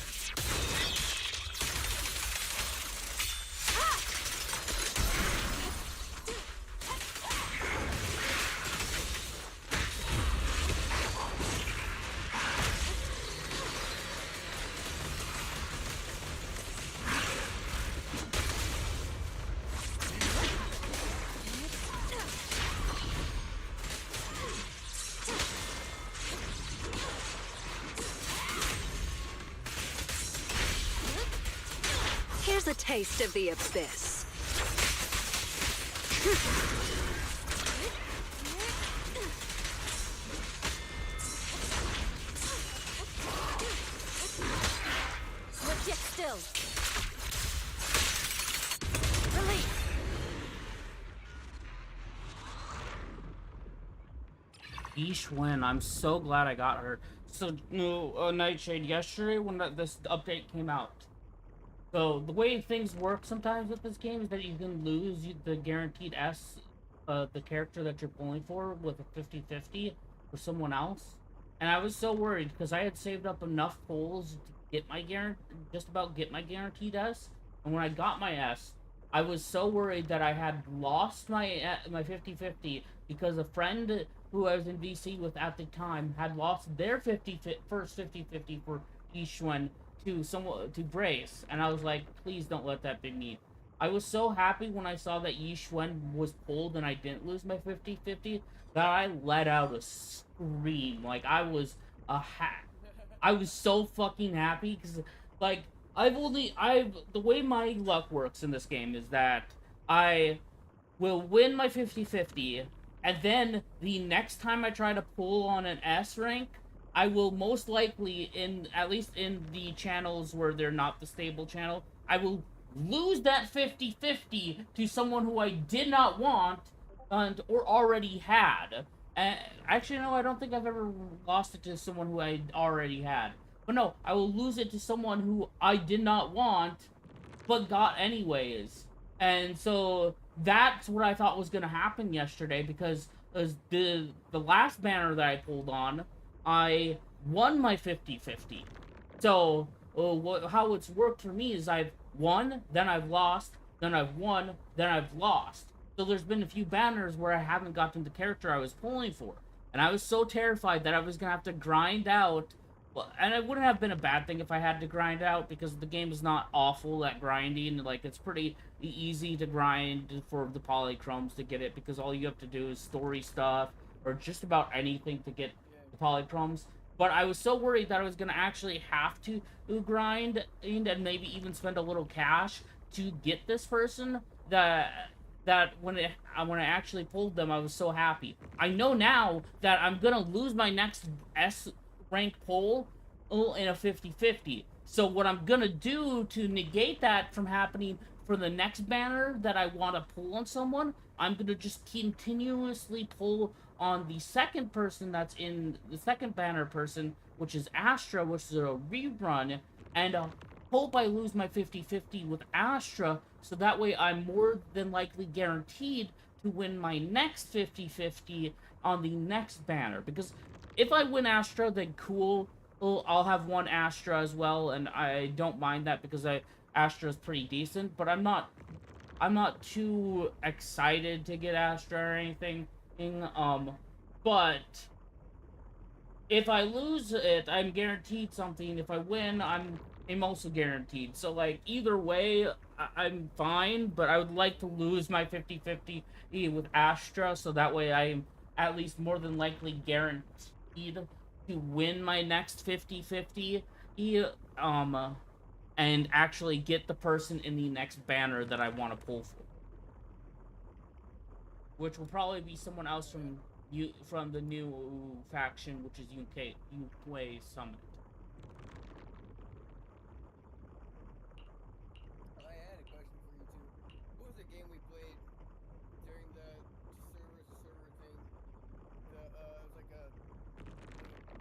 Here's a taste of the abyss. Let's get still. Release. Yishwen, I'm so glad I got her. So, Nightshade, yesterday when this update came out, so the way things work sometimes with this game is that you can lose the guaranteed S, the character that you're pulling for with a 50-50 for someone else. And I was so worried because I had saved up enough pulls to get my just about get my guaranteed S. And when I got my S, I was so worried that I had lost my 50-50 because a friend who I was in VC with at the time had lost their first 50-50 for Yishwen to Brace, and I was like, please don't let that be me. I was so happy when I saw that Yishwen was pulled and I didn't lose my 50-50 that I let out a scream. Like, I was so fucking happy because, like, the way my luck works in this game is that I will win my 50-50, and then the next time I try to pull on an S rank, I will most likely, at least in the channels where they're not the stable channel, I will lose that 50-50 to someone who I did not want or already had. Actually, no, I don't think I've ever lost it to someone who I already had. But no, I will lose it to someone who I did not want, but got anyways. And so that's what I thought was going to happen yesterday, because the last banner that I pulled on, I won my 50-50. So, how it's worked for me is I've won, then I've lost, then I've won, then I've lost. So there's been a few banners where I haven't gotten the character I was pulling for. And I was so terrified that I was going to have to grind out. Well, and it wouldn't have been a bad thing if I had to grind out, because the game is not awful at grinding. Like, it's pretty easy to grind for the polychromes to get it, because all you have to do is story stuff, or just about anything to get the polychromes. But I was so worried that I was going to actually have to grind and maybe even spend a little cash to get this person that when I actually pulled them, I was so happy. I know now that I'm going to lose my next S rank pull in a 50-50. So what I'm going to do to negate that from happening for the next banner that I want to pull on someone, I'm going to just continuously pull on the second person that's in the second banner person, which is Astra, which is a rerun, and hope I lose my 50-50 with Astra so that way I'm more than likely guaranteed to win my next 50-50 on the next banner. Because if I win Astra, then cool. Well, I'll have one Astra as well, and I don't mind that because Astra is pretty decent. But I'm not too excited to get Astra or anything. But if I lose it, I'm guaranteed something. If I win, I'm also guaranteed. So like either way, I'm fine, but I would like to lose my 50-50 with Astra so that way I'm at least more than likely guaranteed to win my next 50-50 um and actually get the person in the next banner that I want to pull for, which will probably be someone else from the new faction, which is UK Summit. I had a question for you too. What was the game we played during the server to server thing? It was like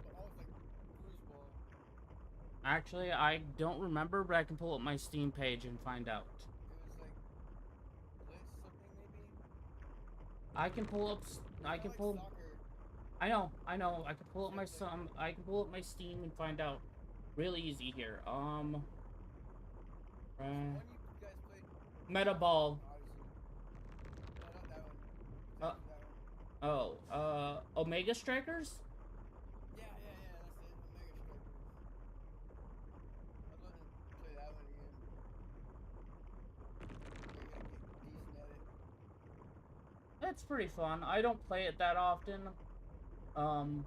almost like foosball. Actually, I don't remember, but I can pull up my Steam page and find out. It was like Blitz something maybe. I can pull up. It's I not can like pull. soccer. I know. I know. I can pull up It's my like some. I can pull up my Steam and find out. Really easy here. the one you guys played. Meta Ball. Odyssey. No, not that one. Uh, Exactly that one. Omega Strikers. Yeah, that's it. Omega Strikers. I was wanting to play that one again. Maybe I get decent at it. It's pretty fun. I don't play it that often. Um,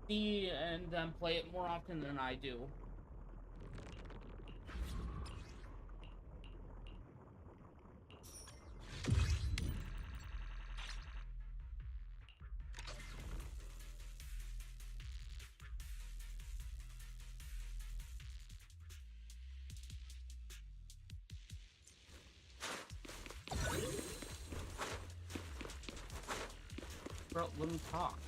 see and then play it more often than I do. Bro, let me talk.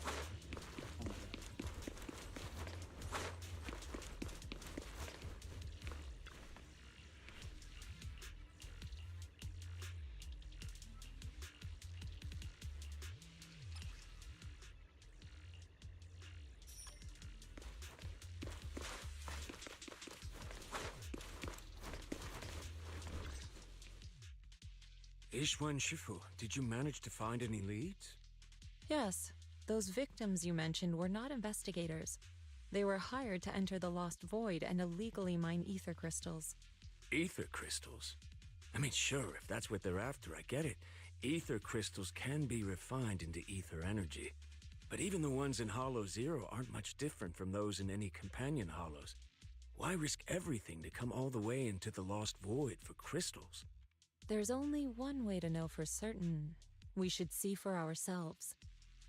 Ishwan Shifu, did you manage to find any leads? Yes, those victims you mentioned were not investigators. They were hired to enter the Lost Void and illegally mine ether crystals. Ether crystals? I mean, sure, if that's what they're after, I get it. Ether crystals can be refined into ether energy. But even the ones in Hollow Zero aren't much different from those in any companion hollows. Why risk everything to come all the way into the Lost Void for crystals? There's only one way to know for certain. We should see for ourselves.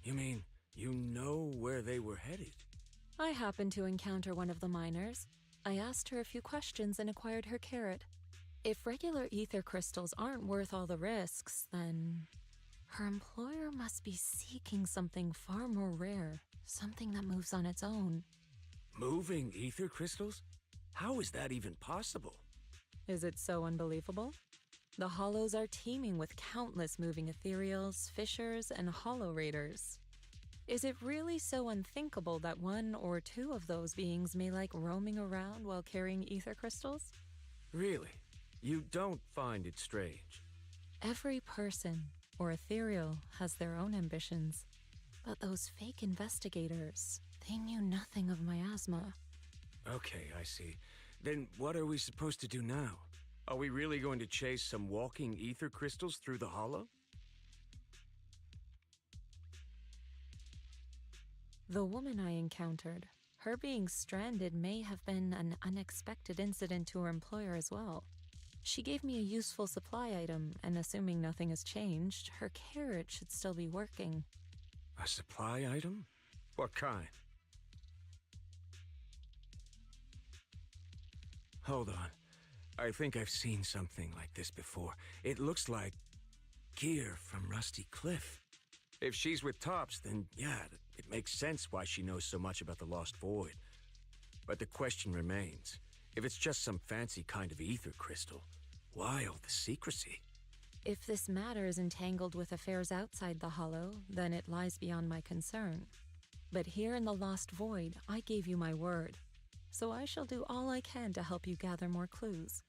You mean, you know where they were headed? I happened to encounter one of the miners. I asked her a few questions and acquired her carrot. If regular ether crystals aren't worth all the risks, then her employer must be seeking something far more rare, something that moves on its own. Moving ether crystals? How is that even possible? Is it so unbelievable? The Hollows are teeming with countless moving ethereals, fissures, and hollow raiders. Is it really so unthinkable that one or two of those beings may like roaming around while carrying ether crystals? Really? You don't find it strange? Every person, or ethereal, has their own ambitions. But those fake investigators, they knew nothing of miasma. Okay, I see. Then what are we supposed to do now? Are we really going to chase some walking ether crystals through the hollow? The woman I encountered, her being stranded may have been an unexpected incident to her employer as well. She gave me a useful supply item, and assuming nothing has changed, her carrot should still be working. A supply item? What kind? Hold on. I think I've seen something like this before. It looks like gear from Rusty Cliff. If she's with Tops, then yeah, it makes sense why she knows so much about the Lost Void. But the question remains, if it's just some fancy kind of ether crystal, Why all the secrecy? If this matter is entangled with affairs outside the Hollow, then it lies beyond my concern. But here in the Lost Void, I gave you my word. So I shall do all I can to help you gather more clues.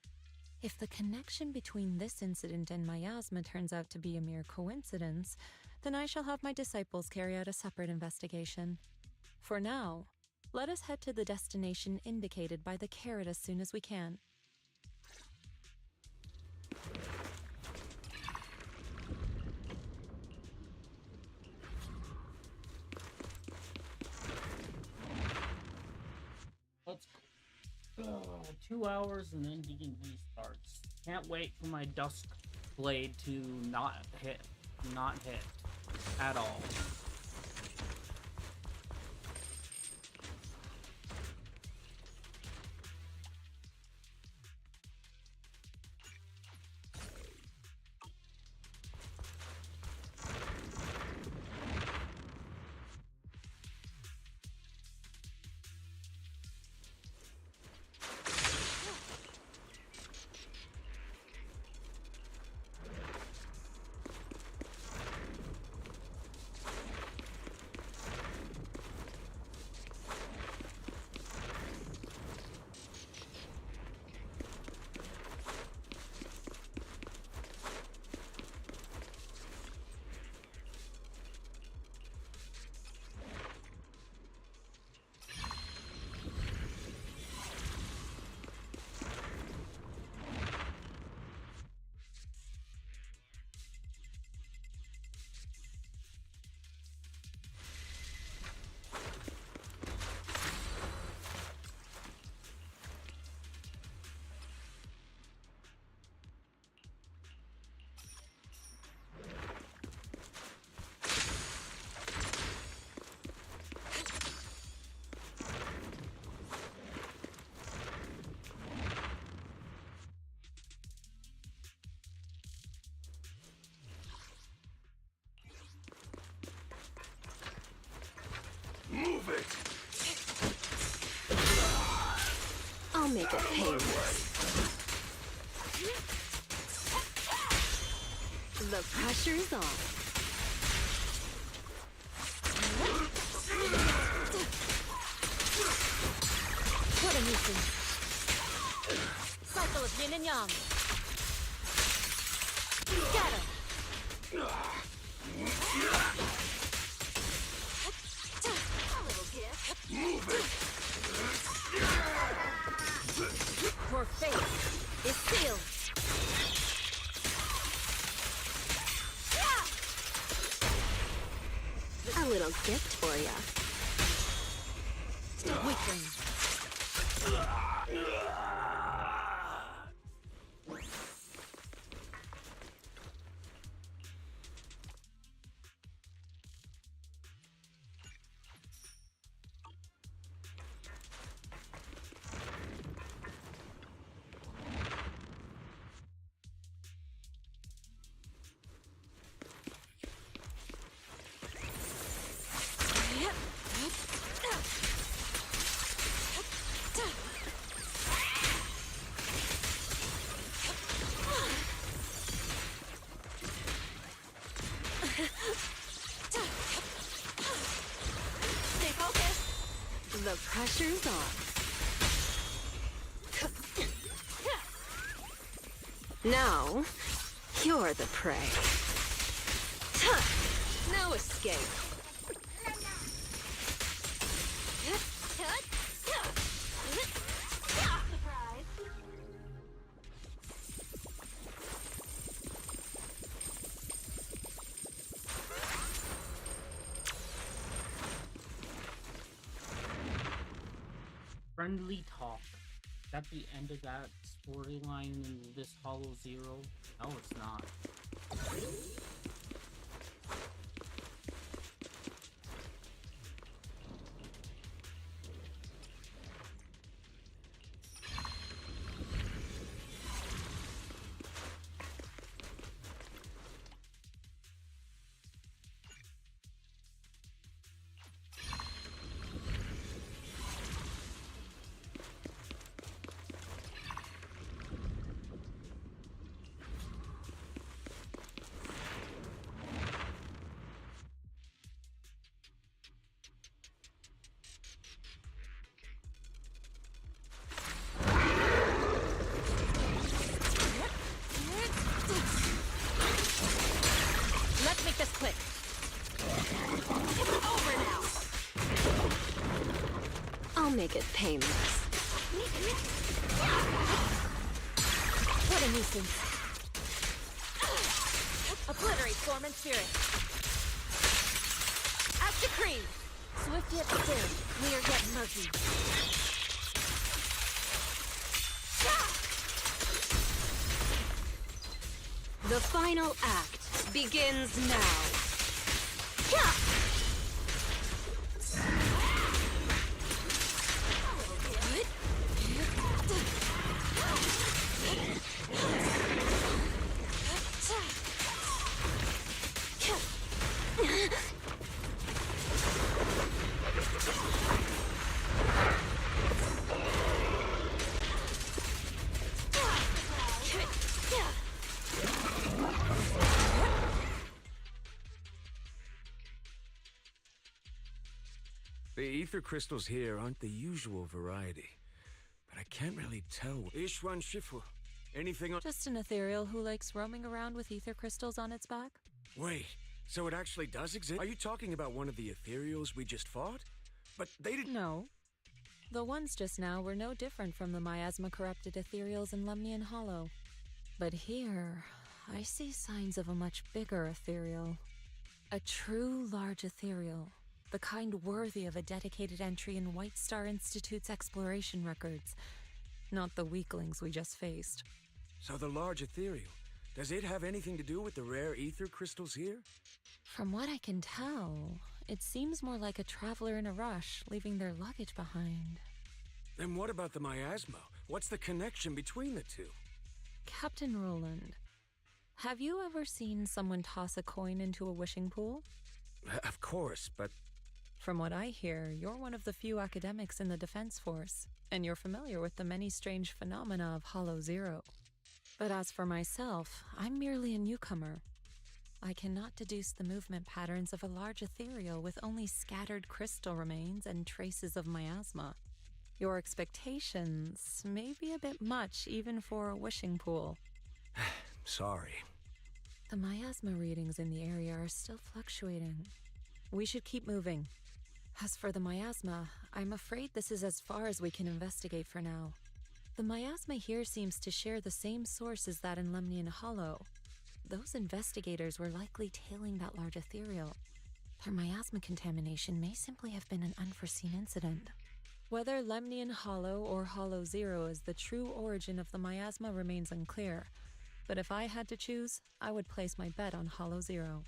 If the connection between this incident and miasma turns out to be a mere coincidence, then I shall have my disciples carry out a separate investigation. For now, let us head to the destination indicated by the carrot as soon as we can. Let's go. 2 hours and then D&D starts. Can't wait for my Dusk Blade to not hit at all. Move it! I'll make it painless. The pressure's on. What a nuisance! Cycle of yin and yang. Scatter! Move it! Your fate is sealed. A little gift for ya. Weakling. Stay focused. The pressure's on. Now, you're the prey. No escape. Friendly talk. Is that the end of that storyline in this Hollow Zero? No, it's not. Let's make this quick. It's over now. I'll make it painless. What a nuisance. Obliterate form and spirit. As decreed. Swift yet still, clear yet murky. The final act begins now. The ether crystals here aren't the usual variety, but I can't really tell. Ishwan Shifu. Anything on... Just an ethereal who likes roaming around with ether crystals on its back? Wait, so it actually does exist? Are you talking about one of the ethereals we just fought? But they didn't... No. The ones just now were no different from the miasma-corrupted ethereals in Lemnian Hollow. But here, I see signs of a much bigger ethereal. A true large ethereal. The kind worthy of a dedicated entry in White Star Institute's exploration records. Not the weaklings we just faced. So the large ethereal, does it have anything to do with the rare ether crystals here? From what I can tell, it seems more like a traveler in a rush, leaving their luggage behind. Then what about the miasma? What's the connection between the two? Captain Roland, have you ever seen someone toss a coin into a wishing pool? Of course, but... From what I hear, you're one of the few academics in the Defense Force, and you're familiar with the many strange phenomena of Hollow Zero. But as for myself, I'm merely a newcomer. I cannot deduce the movement patterns of a large ethereal with only scattered crystal remains and traces of miasma. Your expectations may be a bit much even for a wishing pool. Sorry. The miasma readings in the area are still fluctuating. We should keep moving. As for the miasma, I'm afraid this is as far as we can investigate for now. The miasma here seems to share the same source as that in Lemnian Hollow. Those investigators were likely tailing that large ethereal. Their miasma contamination may simply have been an unforeseen incident. Whether Lemnian Hollow or Hollow Zero is the true origin of the miasma remains unclear, but if I had to choose, I would place my bet on Hollow Zero.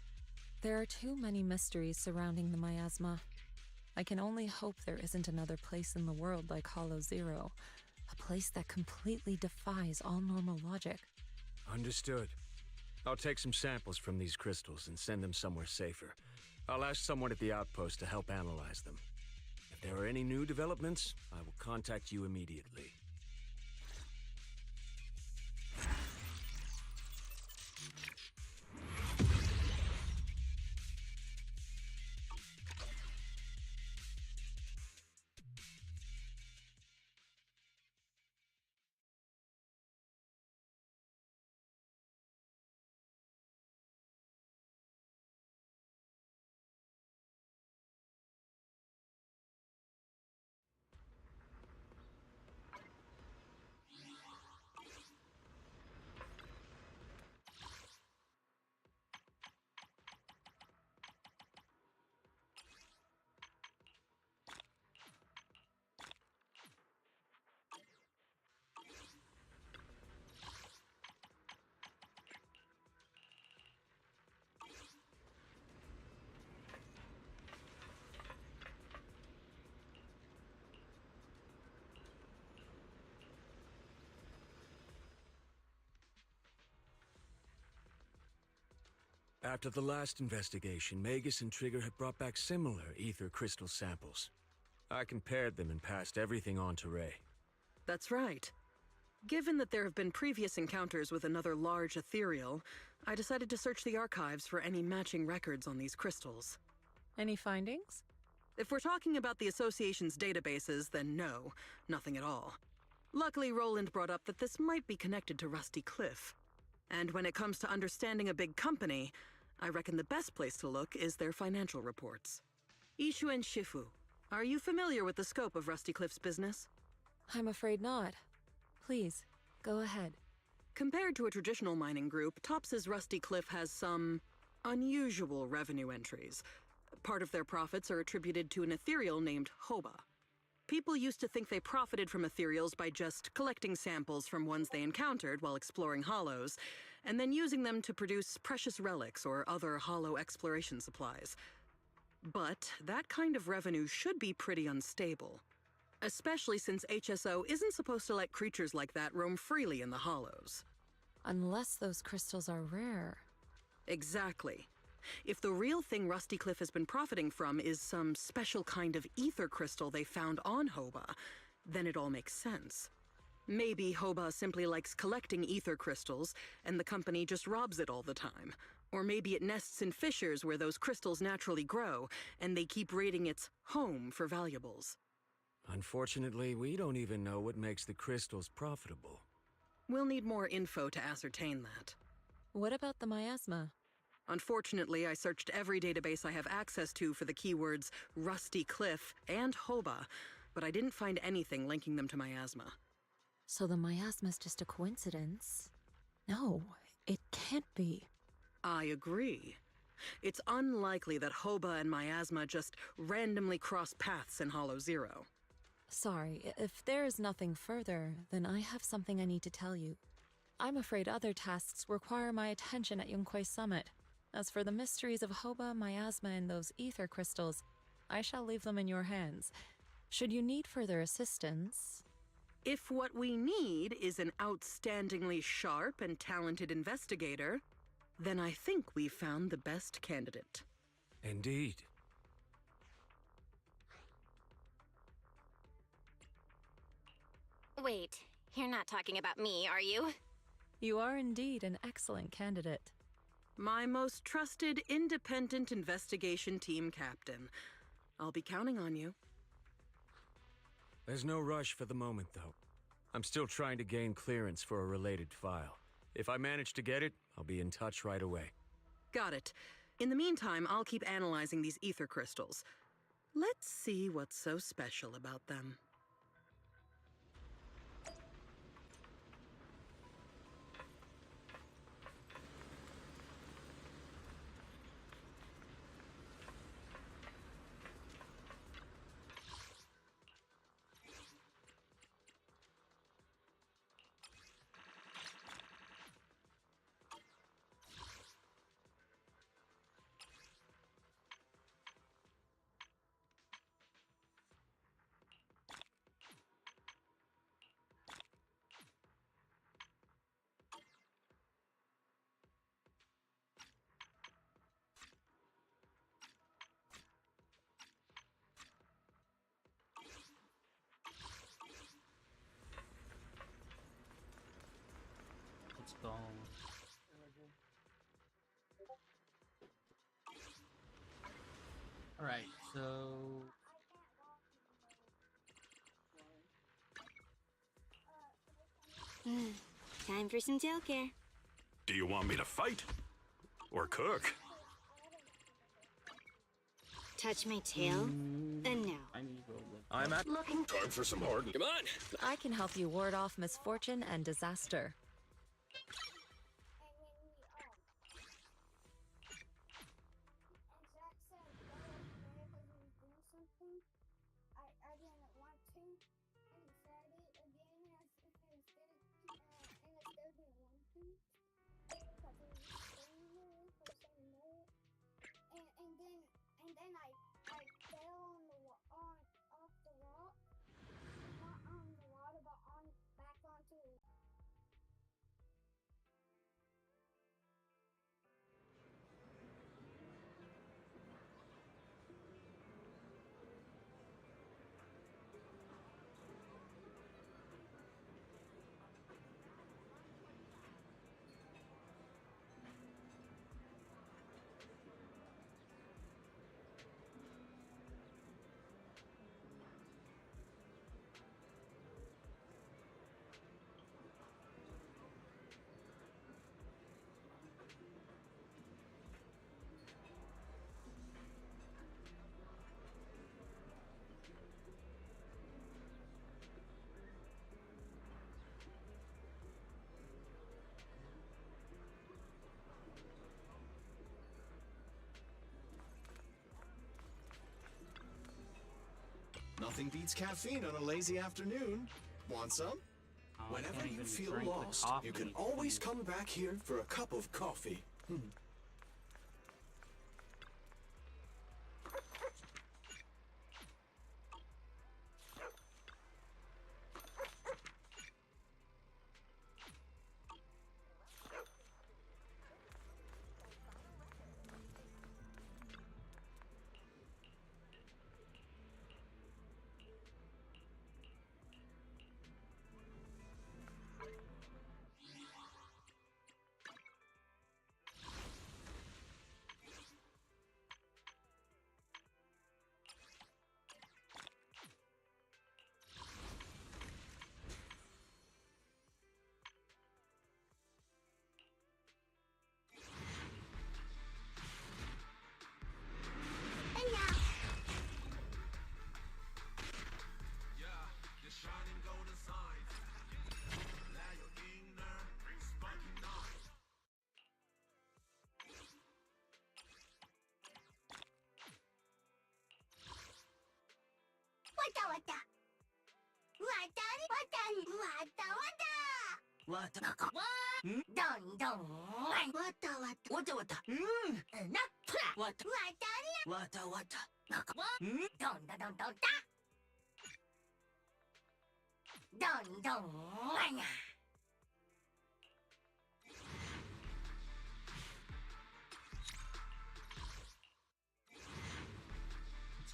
There are too many mysteries surrounding the miasma. I can only hope there isn't another place in the world like Hollow Zero, a place that completely defies all normal logic. Understood. I'll take some samples from these crystals and send them somewhere safer. I'll ask someone at the outpost to help analyze them. If there are any new developments, I will contact you immediately. After the last investigation, Magus and Trigger had brought back similar ether crystal samples. I compared them and passed everything on to Ray. That's right. Given that there have been previous encounters with another large ethereal, I decided to search the archives for any matching records on these crystals. Any findings? If we're talking about the Association's databases, then no, nothing at all. Luckily, Roland brought up that this might be connected to Rusty Cliff. And when it comes to understanding a big company, I reckon the best place to look is their financial reports. Ishu and Shifu, are you familiar with the scope of Rusty Cliff's business? I'm afraid not. Please, go ahead. Compared to a traditional mining group, Tops's Rusty Cliff has some unusual revenue entries. Part of their profits are attributed to an ethereal named Hoba. People used to think they profited from ethereals by just collecting samples from ones they encountered while exploring hollows, and then using them to produce precious relics or other hollow exploration supplies. But that kind of revenue should be pretty unstable, especially since HSO isn't supposed to let creatures like that roam freely in the hollows. Unless those crystals are rare. Exactly. If the real thing Rusty Cliff has been profiting from is some special kind of ether crystal they found on Hoba, then it all makes sense. Maybe Hoba simply likes collecting ether crystals, and the company just robs it all the time. Or maybe it nests in fissures where those crystals naturally grow, and they keep raiding its home for valuables. Unfortunately, we don't even know what makes the crystals profitable. We'll need more info to ascertain that. What about the miasma? Unfortunately, I searched every database I have access to for the keywords Rusty Cliff and Hoba, but I didn't find anything linking them to miasma. So the miasma's just a coincidence? No, it can't be. I agree. It's unlikely that Hoba and miasma just randomly cross paths in Hollow Zero. Sorry, if there is nothing further, then I have something I need to tell you. I'm afraid other tasks require my attention at Yunquei Summit. As for the mysteries of Hoba, miasma, and those ether crystals, I shall leave them in your hands. Should you need further assistance... If what we need is an outstandingly sharp and talented investigator, then I think we've found the best candidate. Indeed. Wait, you're not talking about me, are you? You are indeed an excellent candidate. My most trusted independent investigation team captain. I'll be counting on you. There's no rush for the moment, though. I'm still trying to gain clearance for a related file. If I manage to get it, I'll be in touch right away. Got it. In the meantime, I'll keep analyzing these ether crystals. Let's see what's so special about them. Let's go. Alright, so... Time for some tail care. Do you want me to fight? Or cook? Touch my tail? And no. I need to go with... I'm at Looking Time for some hard... Come on! I can help you ward off misfortune and disaster. And then I fell on the off the wall, not on the water, but on back onto Nothing beats caffeine on a lazy afternoon. Want some? Oh, I Whenever can't you even feel drink the lost, you can coffee. always come back here for a cup of coffee. Let's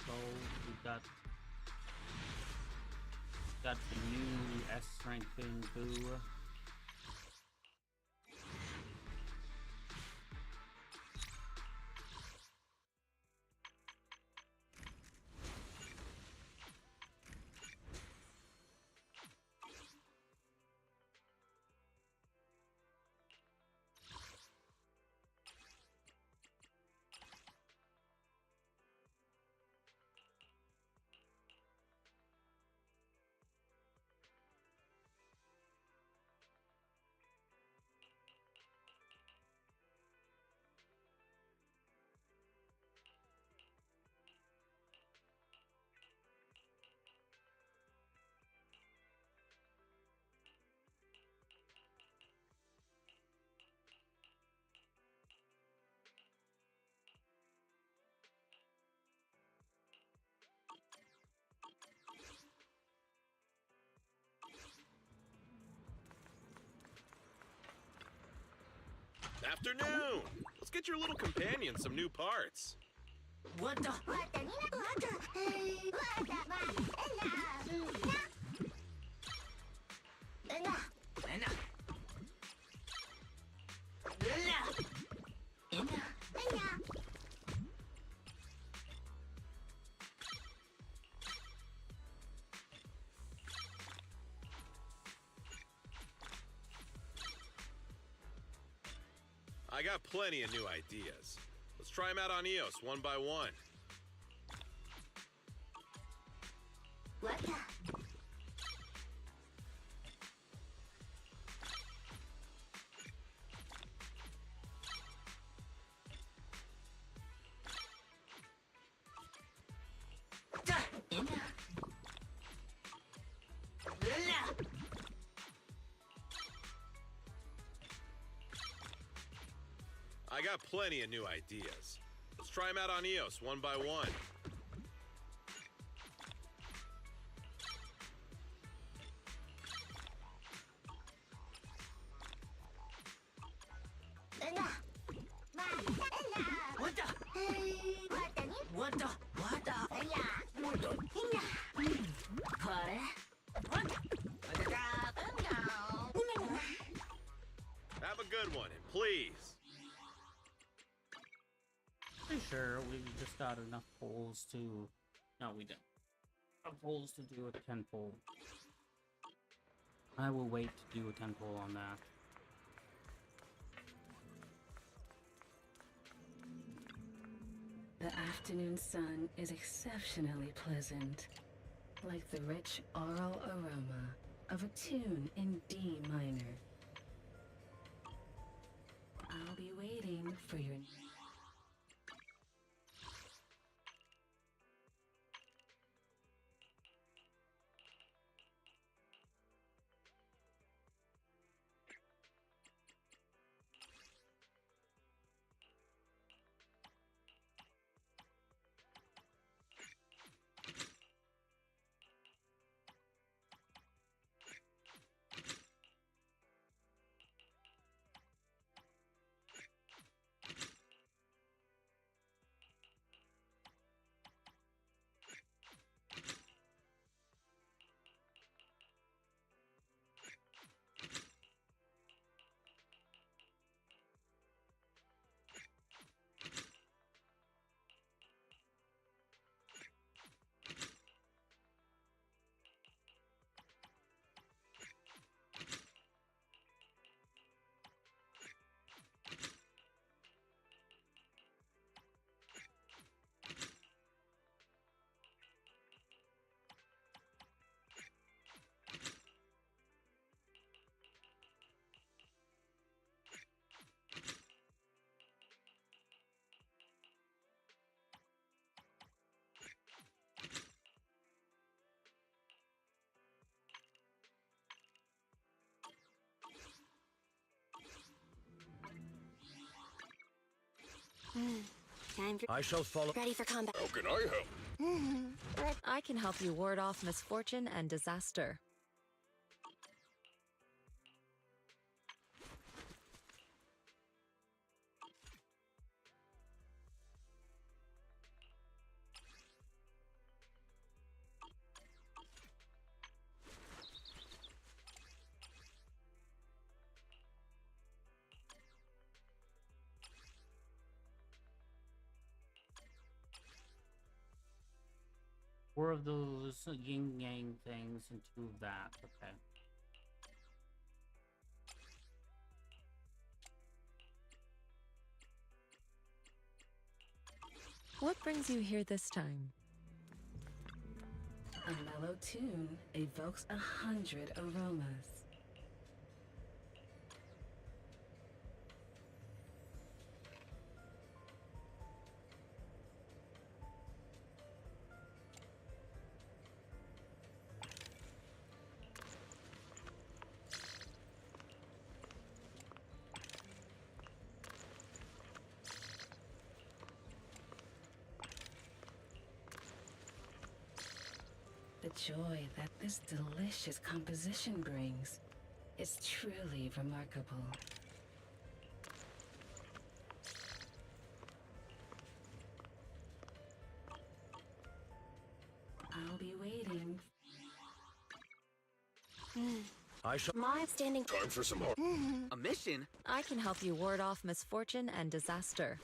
go. We got the new S rank thing, boo. Afternoon! Let's get your little companion some new parts. What the? I got plenty of new ideas. Let's try them out on Eos one by one. I got plenty of new ideas. Let's try them out on Eos one by one. Have a good one, and please. Pretty sure we just got enough poles to... No, we don't. Enough poles to do a 10 pole. I will wait to do a 10 pole on that. The afternoon sun is exceptionally pleasant, like the rich oral aroma of a tune in D minor. I'll be waiting for your... I'm I shall follow. ready for combat. How can I help? I can help you ward off misfortune and disaster. Four of those yin yang things and two of that. Okay. What brings you here this time? A mellow tune evokes 100 aromas. The joy that this delicious composition brings is truly remarkable. I'll be waiting. I shall. My standing. Time for some more. A mission? I can help you ward off misfortune and disaster.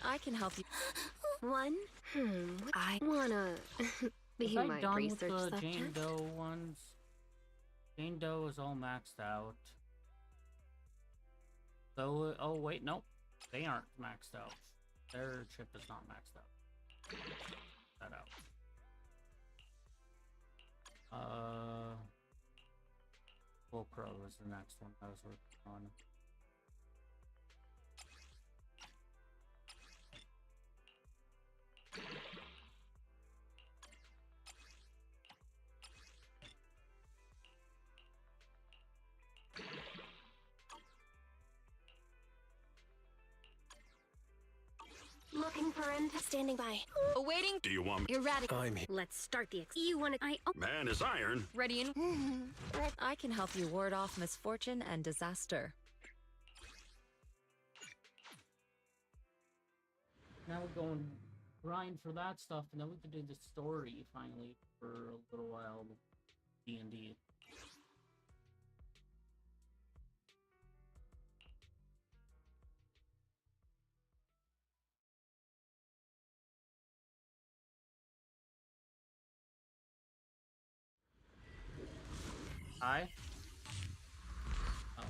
I can help you. One? I wanna be Was I my done with research the subject. Jane Doe ones? Jane Doe is all maxed out. So, oh wait, nope. They aren't maxed out. Their chip is not maxed out. That out. GoPro is the next one I was working on. Looking for standing by. Awaiting. Do you want me? You're radical. I'm here. Let's start the You wanna Man is iron. Ready in. I can help you ward off misfortune and disaster. Now we're going grind for that stuff, and then we can do the story finally for a little while. D&D. Hi. Oh.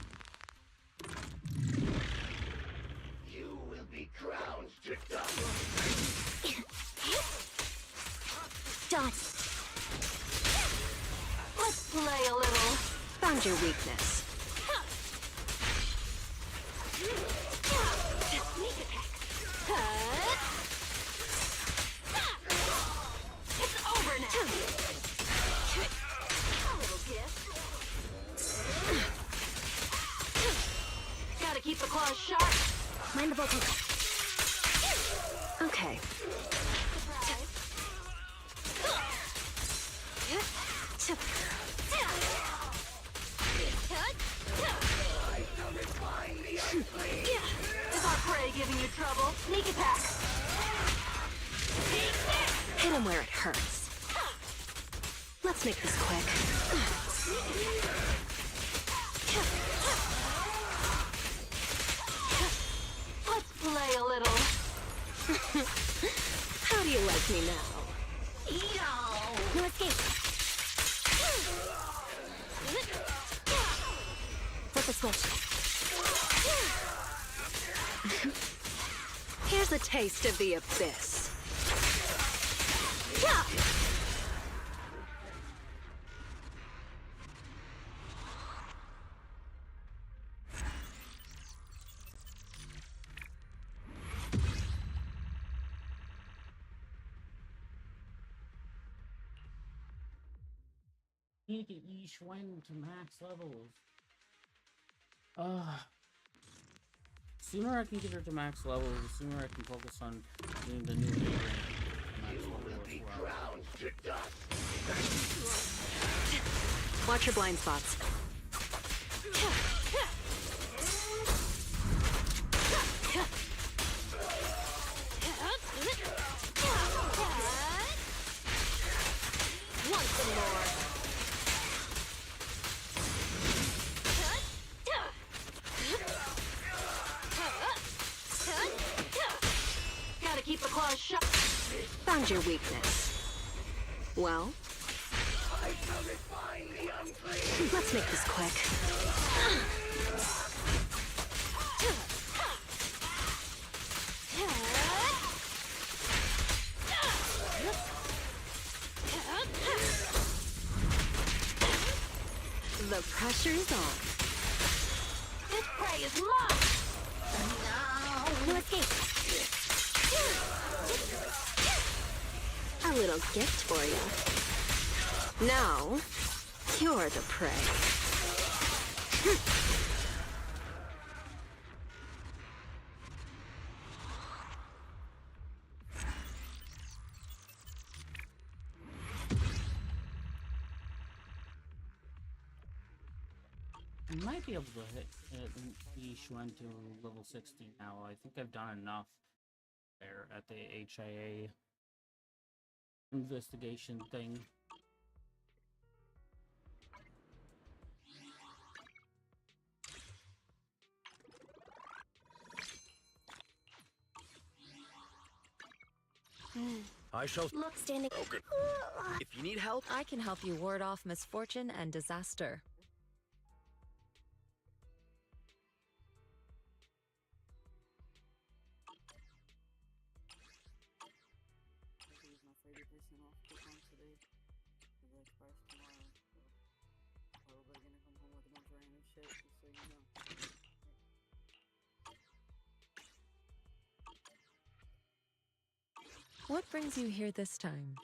You will be crowned to dust. Done. Let's play a little. found your weakness. Sneak attack. Cut. It's over now. A little gift. Gotta keep the claws sharp. Mind the vocal. Okay. Is our prey giving you trouble? Sneak attack. Hit him where it hurts. Let's make this quick. Let's play a little. How do you like me now? No escape. Flip a switch. Here's a taste of the abyss. Need to get each one to max levels. Sooner I can get her to max level, the sooner I can focus on doing the new main max level as well. Watch your blind spots. Want some more? Gotta keep the claws shut. Found your weakness. Well? Let's make this quick. The pressure's on. This prey is mine! No escape. A little gift for you. Now, you're the prey. I might be able to hit each one to level 60 now. I think I've done enough there at the HIA investigation thing. I shall Look, standing. broken. If you need help, I can help you ward off misfortune and disaster. What brings you here this time?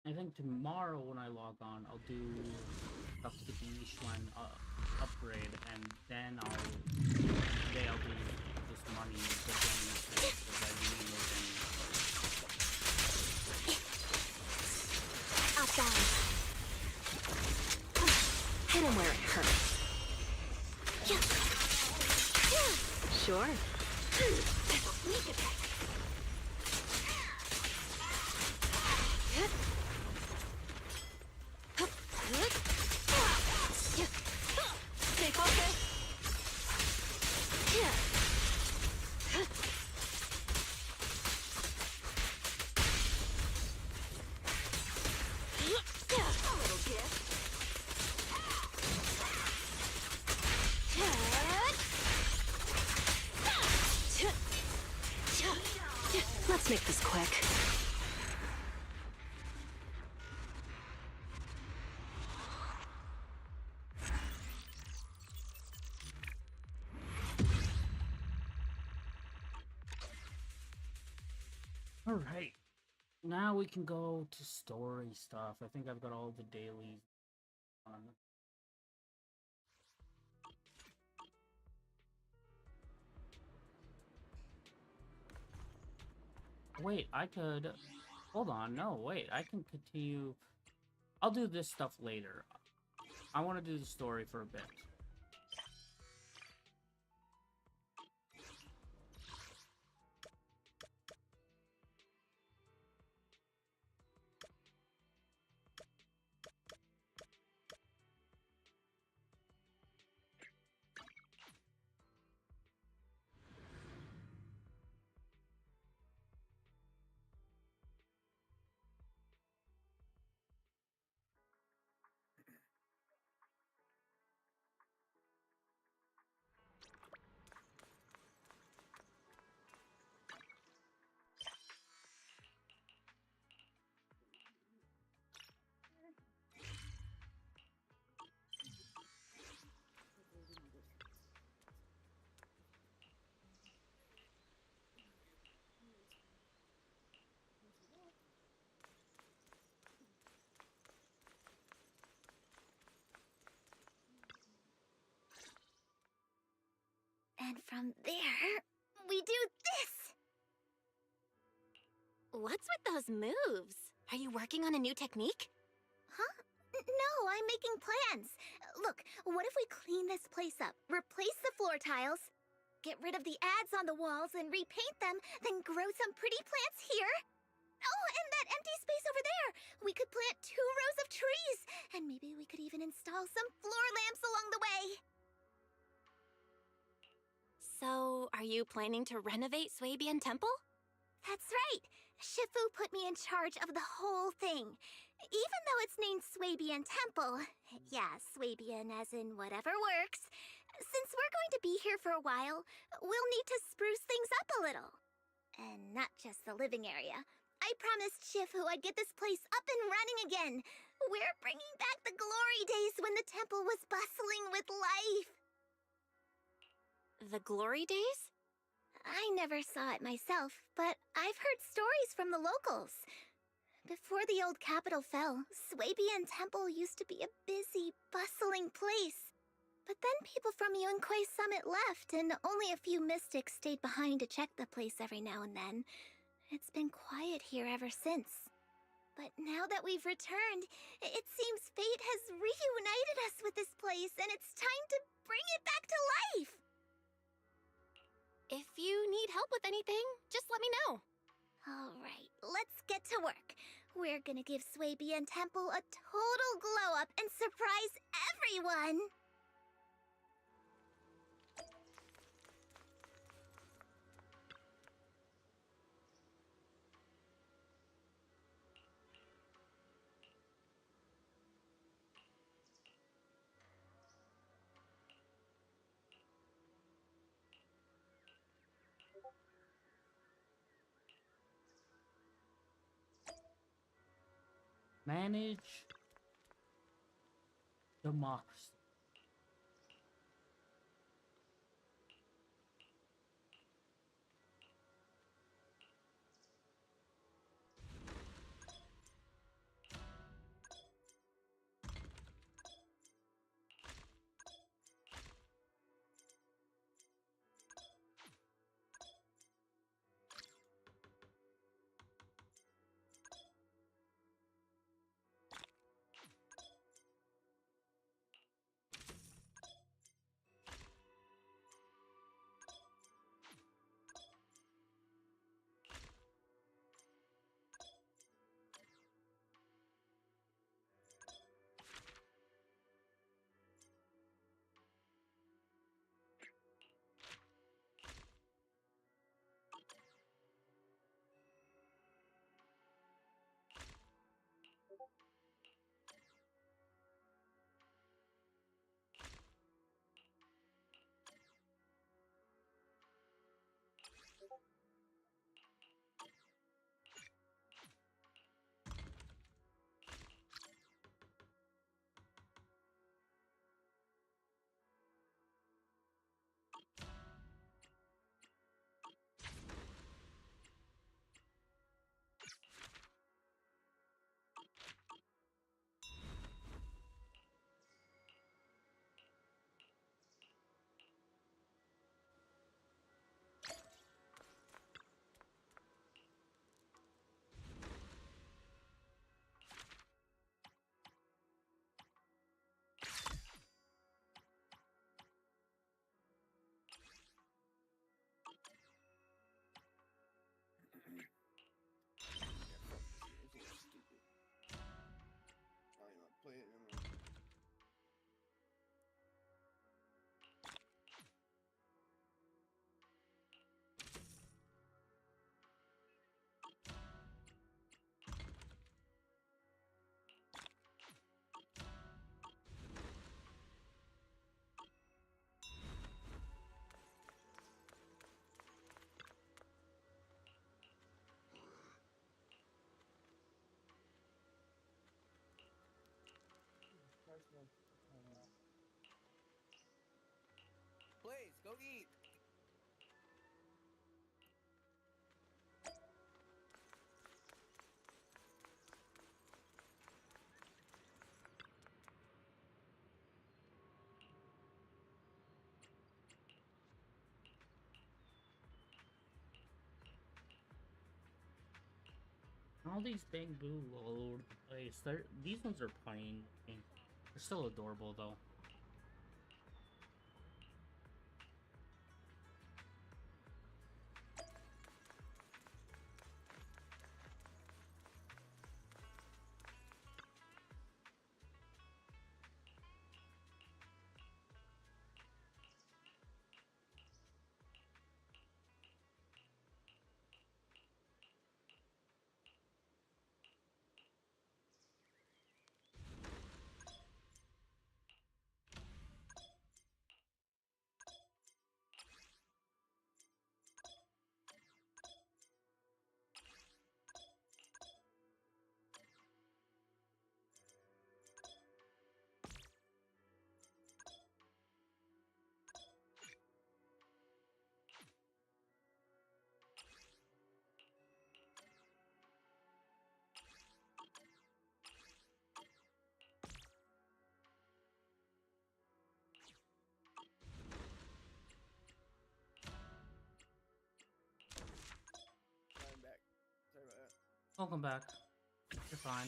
I think tomorrow when I log on, I'll do stuff to get the Yishuan upgrade, and then today I'll do just money, the gems, because I do need those gems. Outside. Hit him where it hurts. Sure. Sneak attack. Stay focused. Let's make this quick. Alright, now we can go to story stuff. I think I've got all the dailies Wait, I could... Hold on, no, wait, I can continue... I'll do this stuff later. I want to do the story for a bit. And from there, we do this! What's with those moves? Are you working on a new technique? Huh? No, I'm making plans. Look, what if we clean this place up, replace the floor tiles, get rid of the ads on the walls and repaint them, then grow some pretty plants here? Oh, and that empty space over there! We could plant 2 rows of trees, and maybe we could even install some floor lamps along the way. So, are you planning to renovate Swabian Temple? That's right! Shifu put me in charge of the whole thing. Even though it's named Swabian Temple. Yeah, Swabian as in whatever works. Since we're going to be here for a while, we'll need to spruce things up a little. And not just the living area. I promised Shifu I'd get this place up and running again. We're bringing back the glory days when the temple was bustling with life. The glory days? I never saw it myself, but I've heard stories from the locals. Before the old capital fell, Swabian Temple used to be a busy, bustling place. But then people from Yunquei Summit left, and only a few mystics stayed behind to check the place every now and then. It's been quiet here ever since. But now that we've returned, it seems fate has reunited us with this place, and it's time to bring it back to life! If you need help with anything, just let me know. Alright, let's get to work. We're gonna give Swabian Temple a total glow-up and surprise everyone! Manage democracy. Go eat. All these bamboo all over the place. These ones are plain. They're still adorable though. I'm back. Sorry about that. Welcome back. You're fine.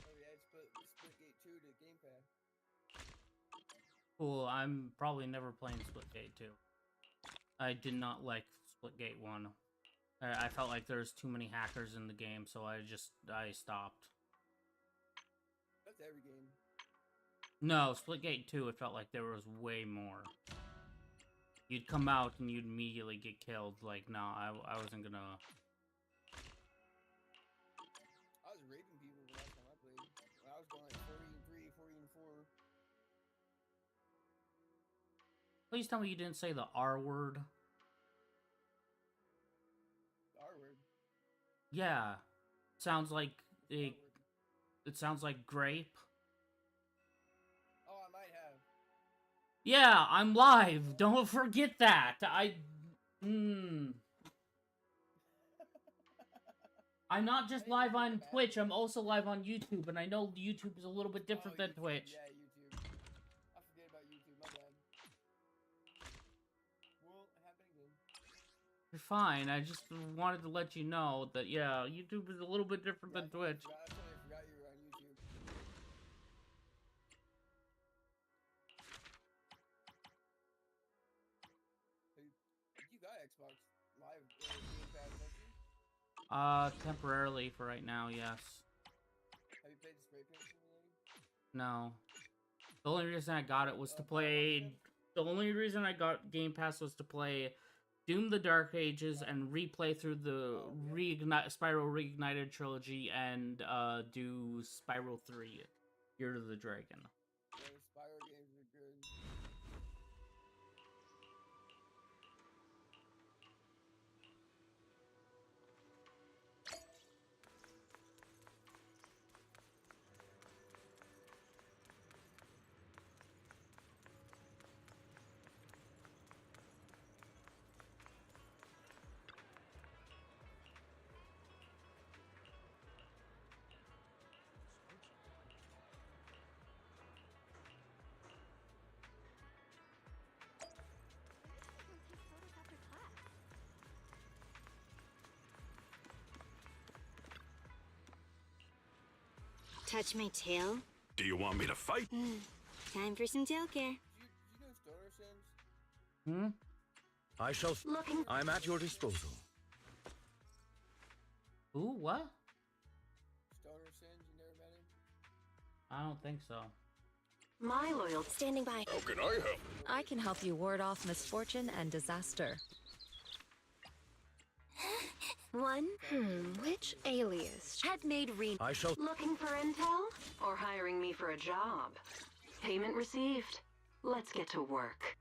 Oh yeah, it's Splitgate 2 to Game Pass. Cool, I'm probably never playing Splitgate 2. I did not like Splitgate 1. I felt like there was too many hackers in the game, so I stopped. That's every game. No, Splitgate 2, it felt like there was way more. You'd come out and you'd immediately get killed. Like, no, I wasn't gonna... I was raping people the last time I played. When I was going like 40-3, 40-4. Please tell me you didn't say the R word. The R word. Yeah. Sounds like it sounds like grape. Oh, I might have. Yeah, I'm live. Don't forget that. I'm not just live on Twitch, I'm also live on YouTube, and I know YouTube is a little bit different than YouTube, Twitch. Yeah, YouTube. I forget about YouTube, my bad. Won't happen again. You're fine, I just wanted to let you know that, yeah, YouTube is a little bit different than Twitch. I totally forgot you were on YouTube. You got Xbox Live Game Pass, don't you? Temporarily for right now, yes. Have you played the Spray Paint Simulator? No. The only reason I got it was to play... The only reason I got Game Pass was to play Doom the Dark Ages and replay through the Spyro Reignited trilogy and do Spyro 3, Year of the Dragon. Yeah, the Spyro games are good. Touch my tail? Do you want me to fight? Time for some tail care. You know Stoner Sims? I shall... I'm at your disposal. Ooh, what? Stoner Sims, you never met him? I don't think so. My loyal standing by. How can I help? I can help you ward off misfortune and disaster. Which alias had made I shall... Looking for intel? Or hiring me for a job? Payment received. Let's get to work.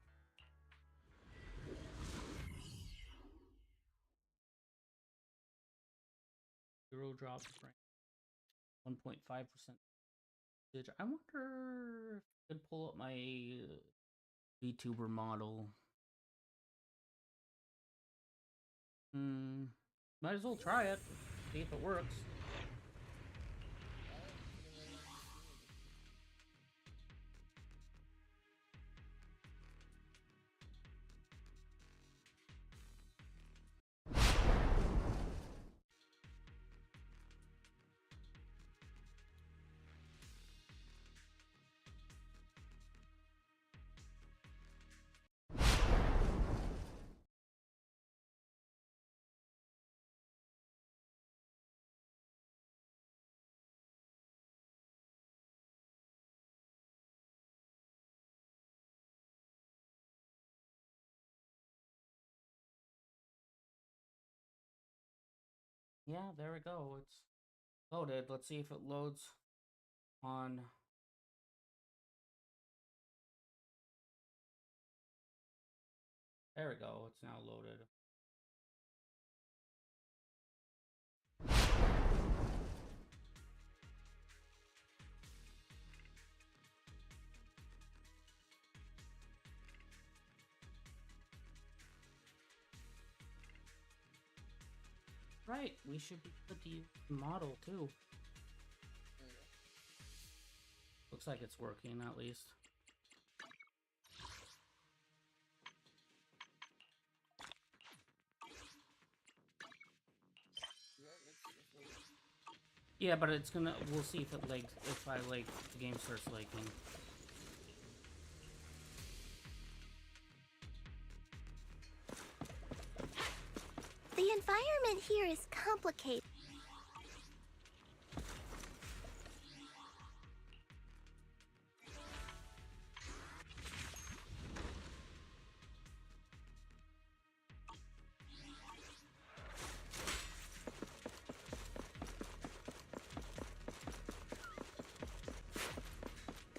Zero drop frame. 1.5%. I wonder if I could pull up my VTuber model. Might as well try it. See if it works. Yeah, there we go. It's loaded. Let's see if it loads on. There we go. It's now loaded. Right, we should be good to use the model too. Looks like it's working at least. Yeah, but it's gonna. We'll see if it lags. If I like, the game starts lagging. The environment here is complicated.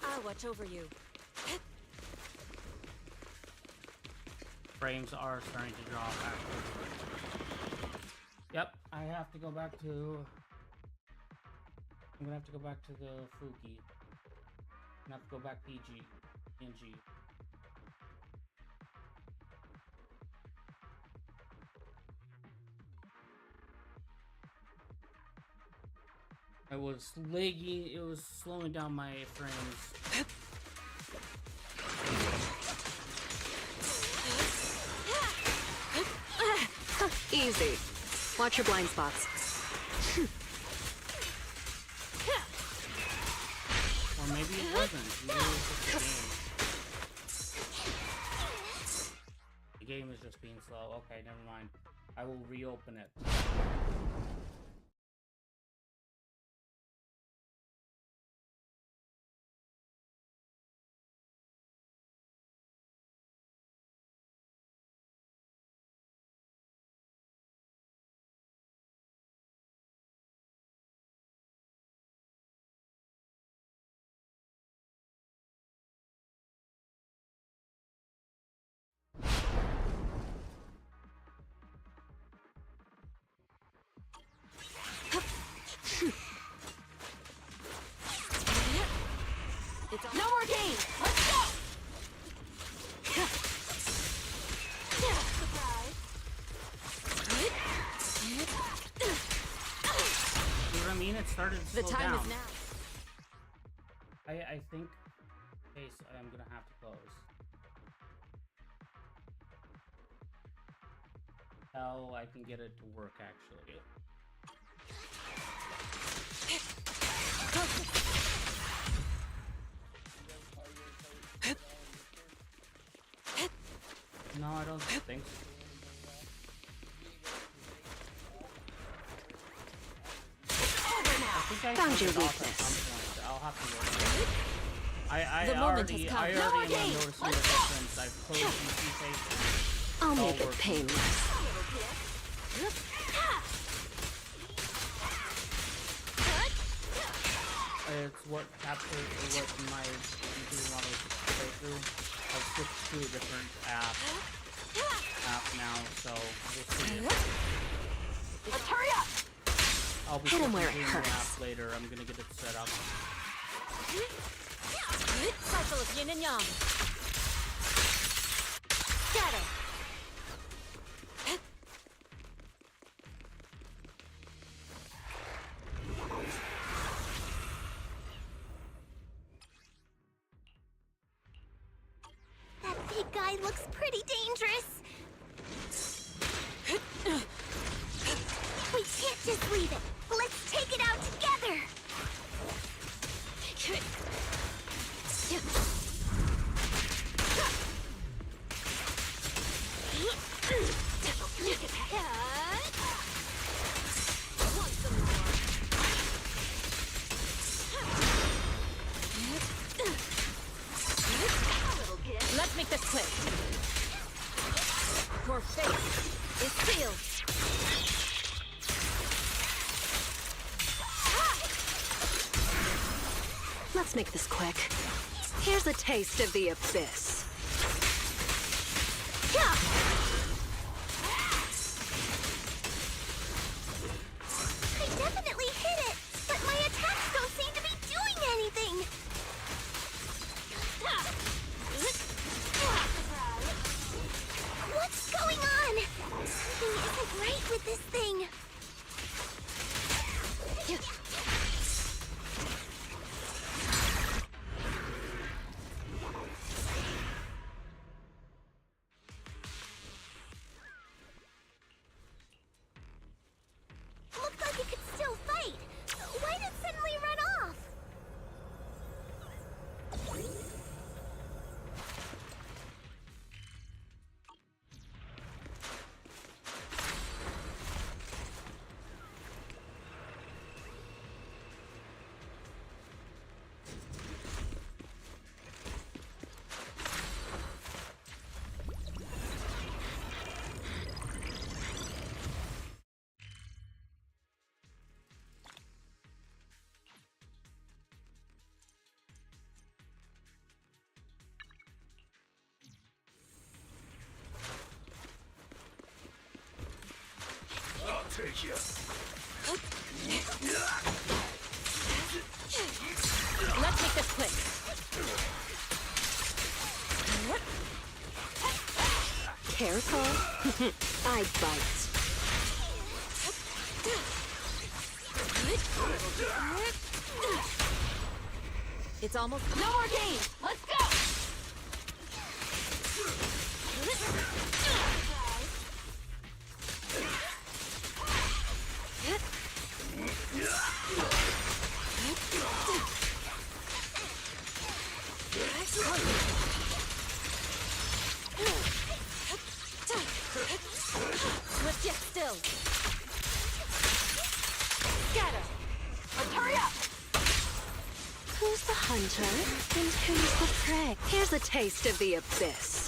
I'll watch over you. Frames are starting to drop actually. Yep, I have to go back to. I'm gonna have to go back to the Fuki. I'm gonna have to go back PG. PNG. It was lagging, it was slowing down my frames. Easy. Watch your blind spots. Or maybe it wasn't. Maybe it was just the game is just being slow. Okay, never mind. I will reopen it. No more games! Let's go! See what I mean? It started to slow The time down. is now. I think. Okay, so I'm gonna have to close. How I can get it to work actually. No, I don't think so. I think I Found your turned it off at weakness. some point. I'll have to look. The moment has come. I No more already am games. noticing the Let's go. difference. I've closed PC Face. I'll It's all make it working. painless. It's what captures what my computer model is go through. to a different app now, so we'll see. Let's hurry up! I'll be Hit him switching where it to the hurts. app later. I'm gonna get it set up. Cycle of yin and yang. Scatter! That big guy looks pretty dangerous. We can't just leave it. Let's take it out together. Let's make this quick. Your fate is sealed. Let's make this quick. Here's a taste of the abyss. I definitely hit it, but my attacks don't seem to be doing anything. What's going on? Something isn't right with this thing. Looks like it could still fight. Why did it suddenly run off? I'll take you. Let's make this quick. Careful. I bite. It's almost... No more games! Let's go! Swift yet still. Scatter! Let's hurry up! Who's the hunter and who's the prey? Here's a taste of the abyss.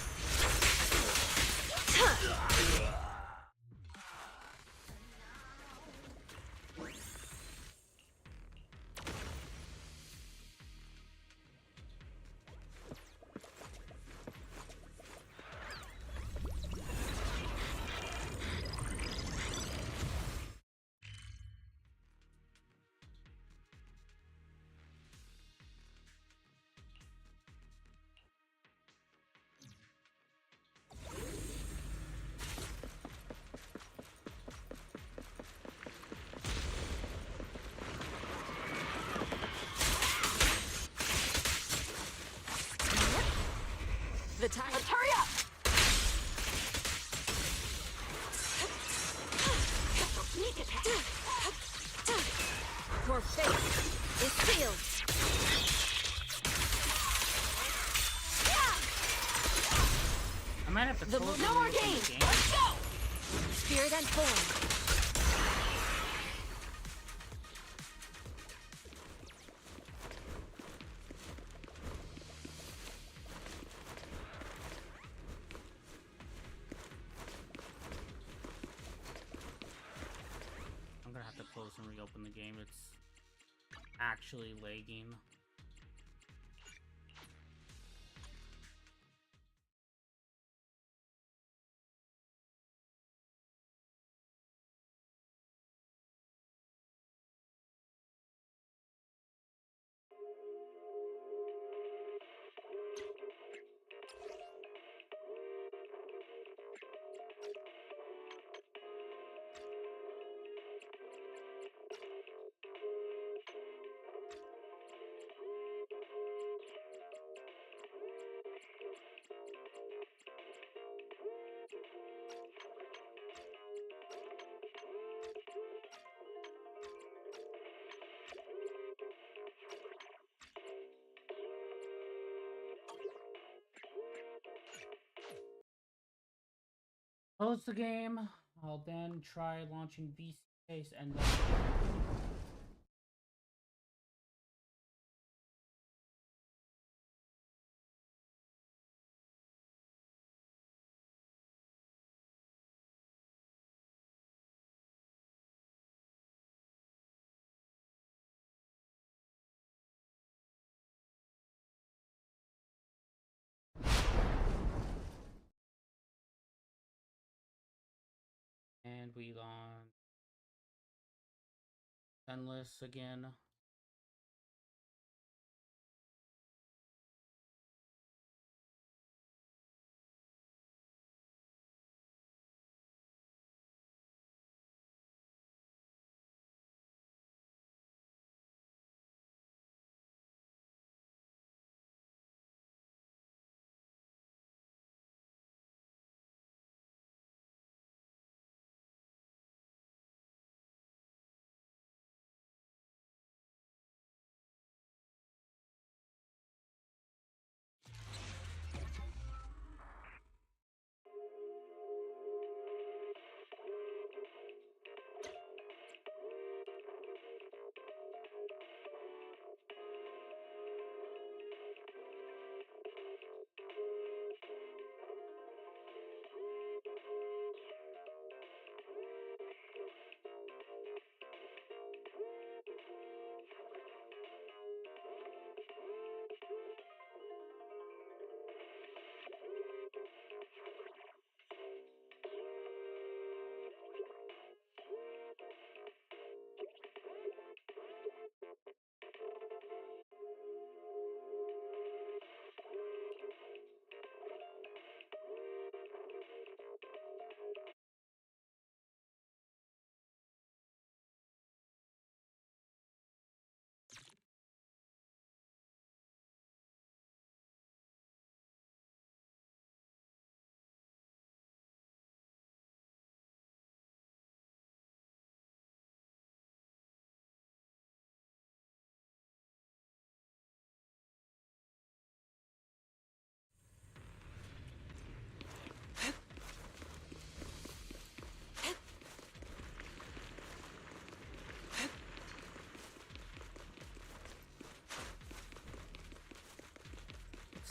The time... Let's hurry up! Sneak attack! Your fate is sealed. I might have to close No and more reopen games! the game. Let's go! Spirit and form. I'm gonna have to close and reopen the game. It's actually lagging. Close the game. I'll then try launching VC Face and then. And we launch zenless again.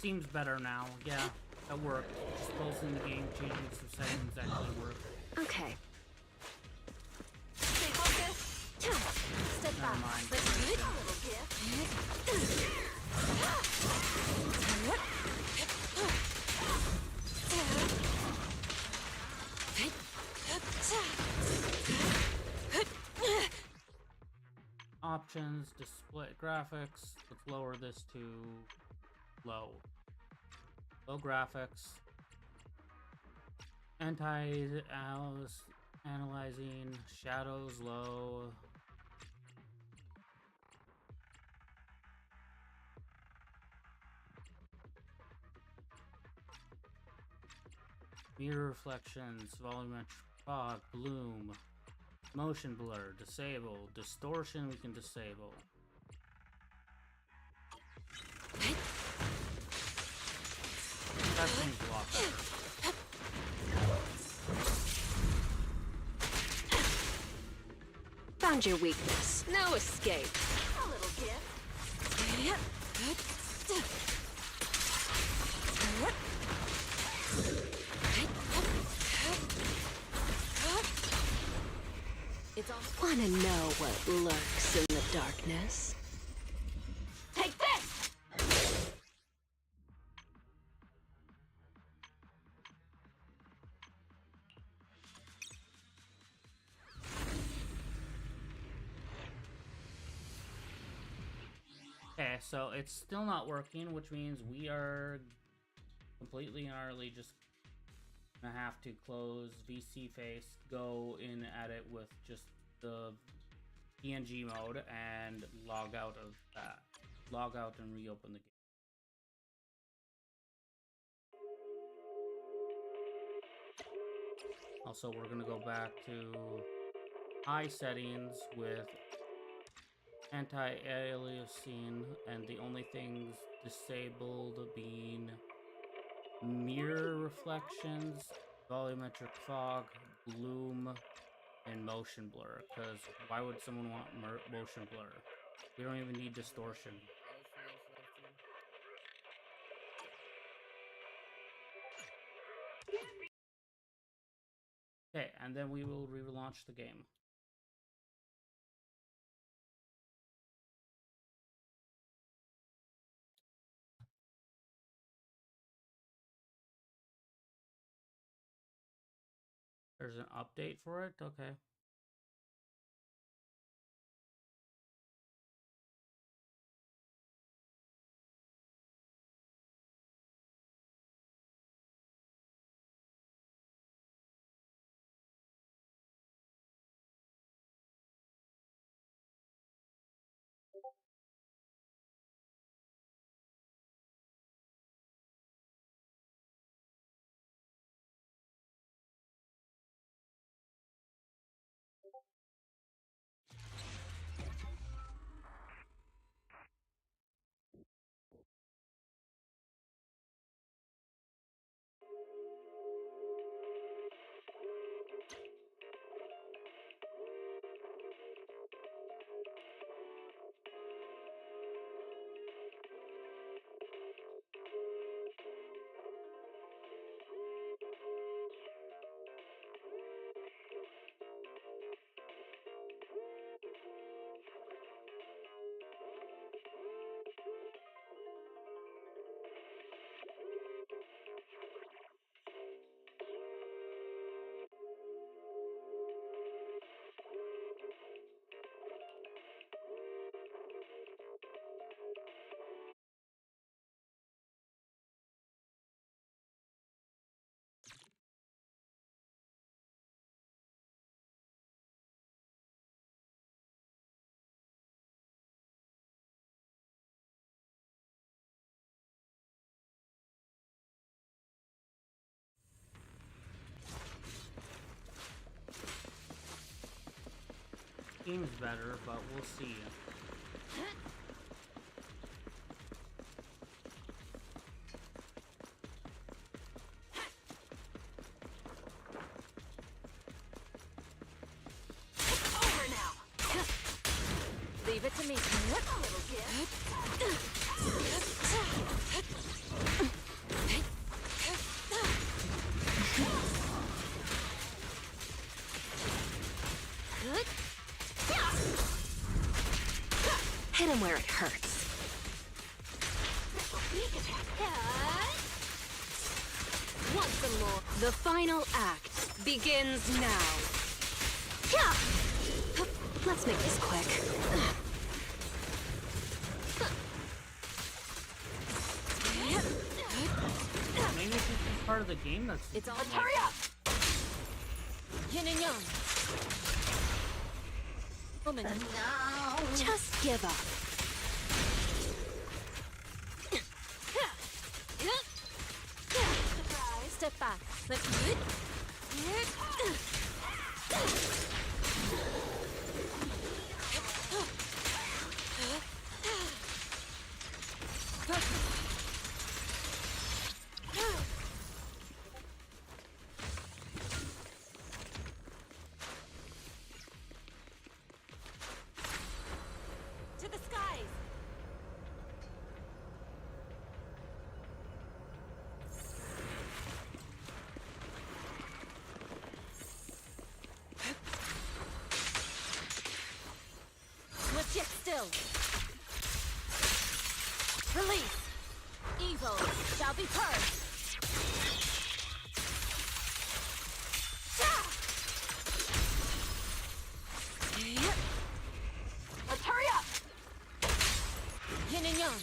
Seems better now. Yeah, that worked. Just closing the game, changing some settings actually worked. Okay. Stay focused. Step Never back. mind. Let's do it. A little gift. Options, display graphics. Let's lower this to low. Low graphics. Analyzing. Shadows low. Mirror reflections, volumetric fog, bloom, motion blur, disable, distortion we can disable. That seems a lot better. Found your weakness. No escape. A little gift. It's all. Wanna know what lurks in the darkness? Take this! Okay, so it's still not working, which means we are completely and utterly just gonna have to close VC face, go in at it with just the PNG mode, and log out of that. Log out and reopen the game. Also, we're gonna go back to high settings with anti-aliasing, and the only things disabled being mirror reflections volumetric fog, bloom, and motion blur. Because why would someone want motion blur? We don't even need distortion. Okay, and then we will relaunch the game. There's an update for it? Okay. Seems better, but we'll see. Over now. Leave it to me. A little gift. Hit him where it hurts. Want some more? The final act begins now. Let's make this quick. Maybe this is part of the game that's... It's all... Hurry up! Yin and yang. Woman. No. Just give up. Surprise. Step back. Let's do it. To the skies. Legit still. Release. Evil shall be purged. Let's hurry up. Yin and yang.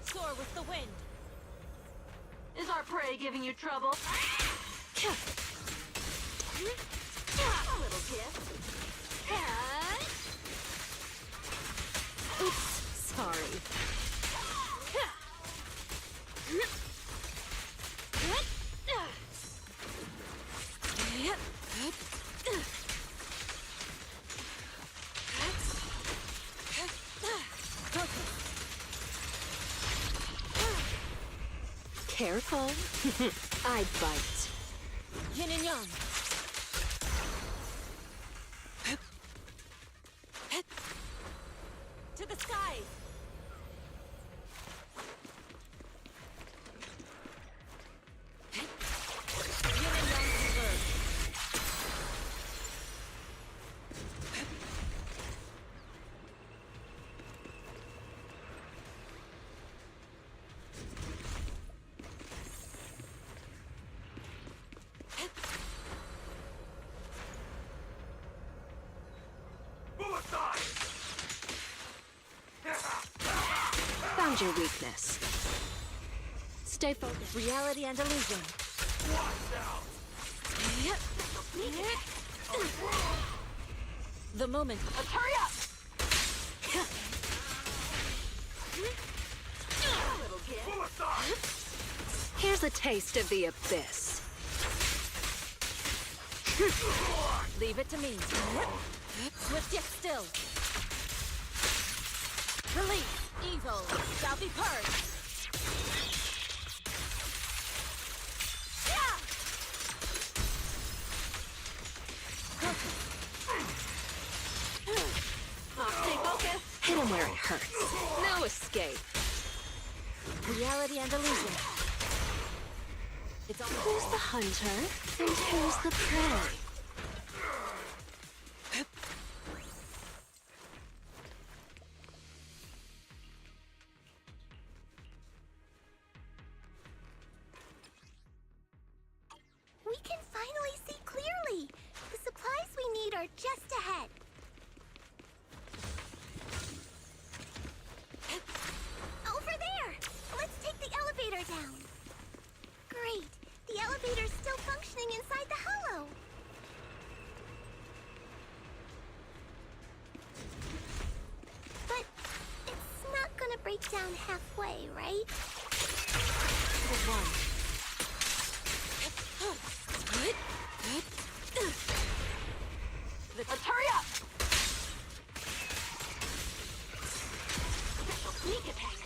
Soar with the wind. Is our prey giving you trouble? A little gift. Oops, sorry. Careful. I bite. Yin and yang. To the skies. Yin and yang converge. Found your weakness. Stay focused. Reality and illusion. The moment. Hurry up! Here's a taste of the abyss. Leave it to me. Swift yet still. Release. Evil shall be purged. Yeah! Stay focused. Hit him where it hurts. No escape. Reality and illusion. It's all Who's the hunter and who's the prey? We can finally see clearly. The supplies we need are just ahead. Over there! Let's take the elevator down. Great. The elevator's still functioning inside the hollow. But it's not gonna break down halfway, right? the one. Let's hurry up! Special sneak attack.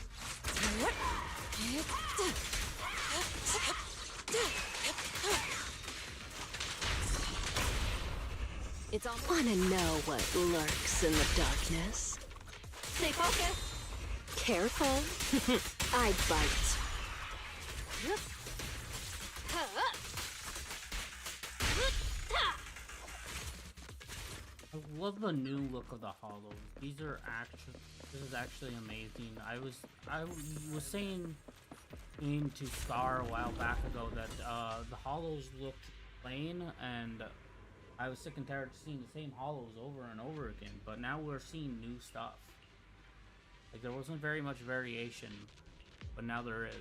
It's on. Wanna know what lurks in the darkness? Stay focused. Careful. I bite. I love the new look of the hollows. These are actually, this is actually amazing. I was saying to Star a while back ago that the hollows looked plain, and I was sick and tired of seeing the same hollows over and over again. But now we're seeing new stuff. Like, there wasn't very much variation, but now there is.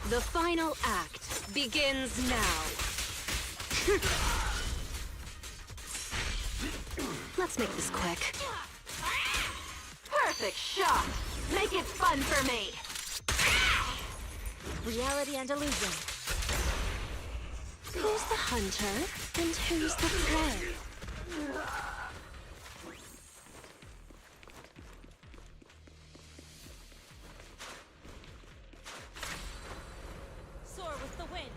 The final act begins now. Let's make this quick. Perfect shot. Make it fun for me. Reality and illusion. Who's the hunter and who's the prey? Soar with the wind.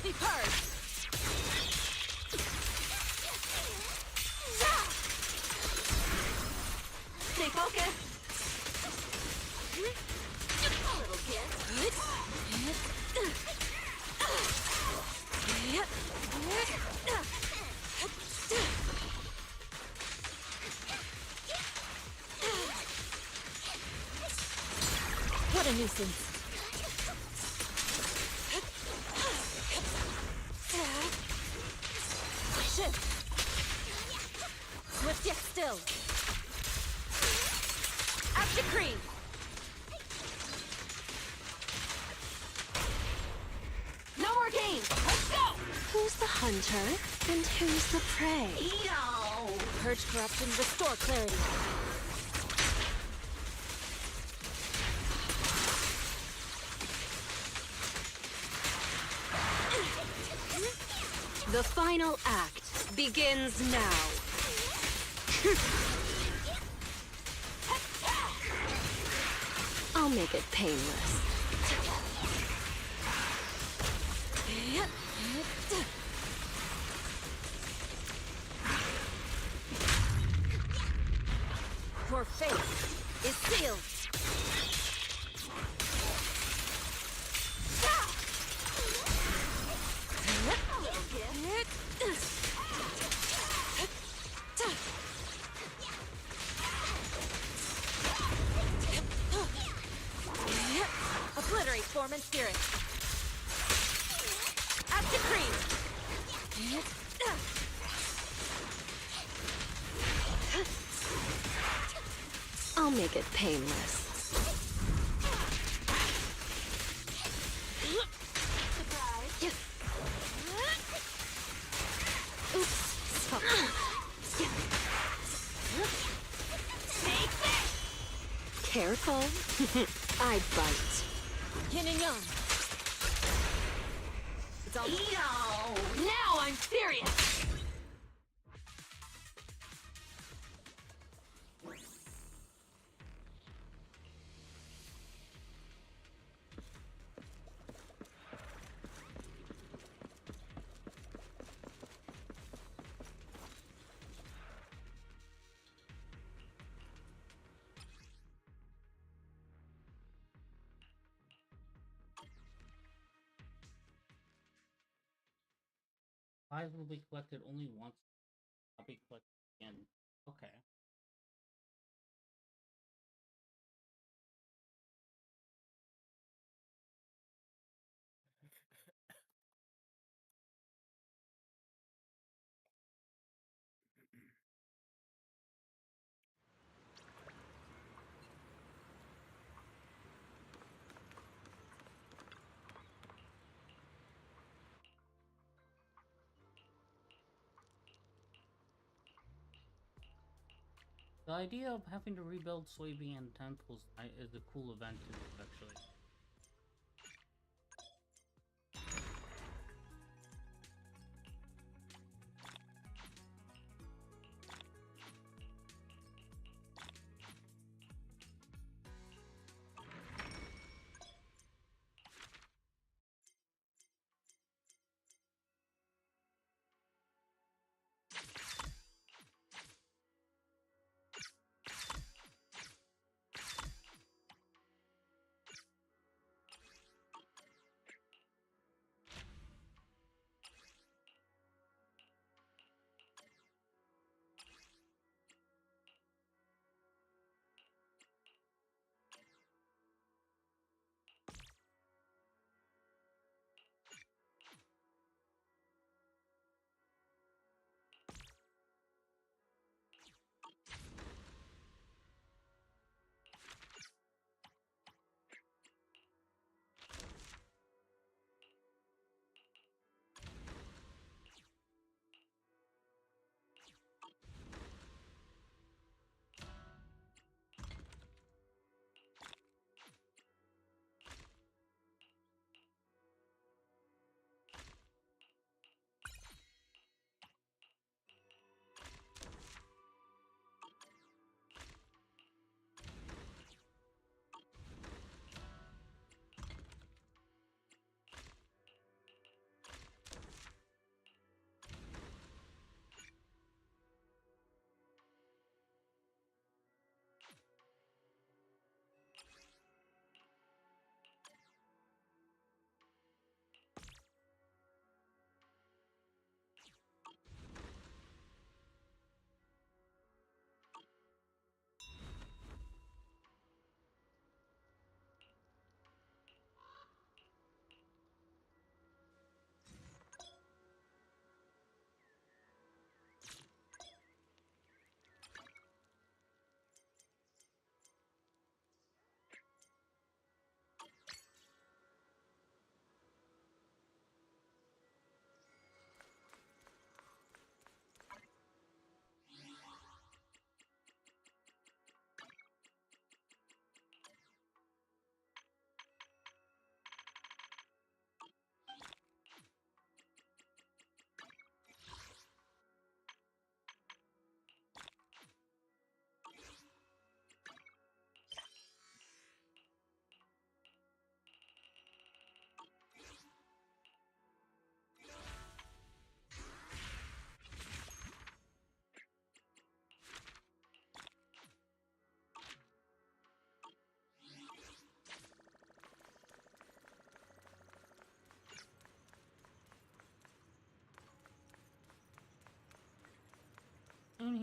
Filthy purge! Stay focused! Little kid. What a nuisance. Shift. Swift yet still. Up decree. No more games. Let's go. Who's the hunter and who's the prey? Yo! Purge corruption, restore clarity. The final act begins now. I'll make it painless. Your fate is sealed. Obliterate form and spirit. At decree. I'll make it painless. Careful. I bite. Yin and yang. It's all. Yo! Now I'm serious. Five will be collected only once. I'll be collected again. Okay. The idea of having to rebuild soybean temples is a cool event to do, actually.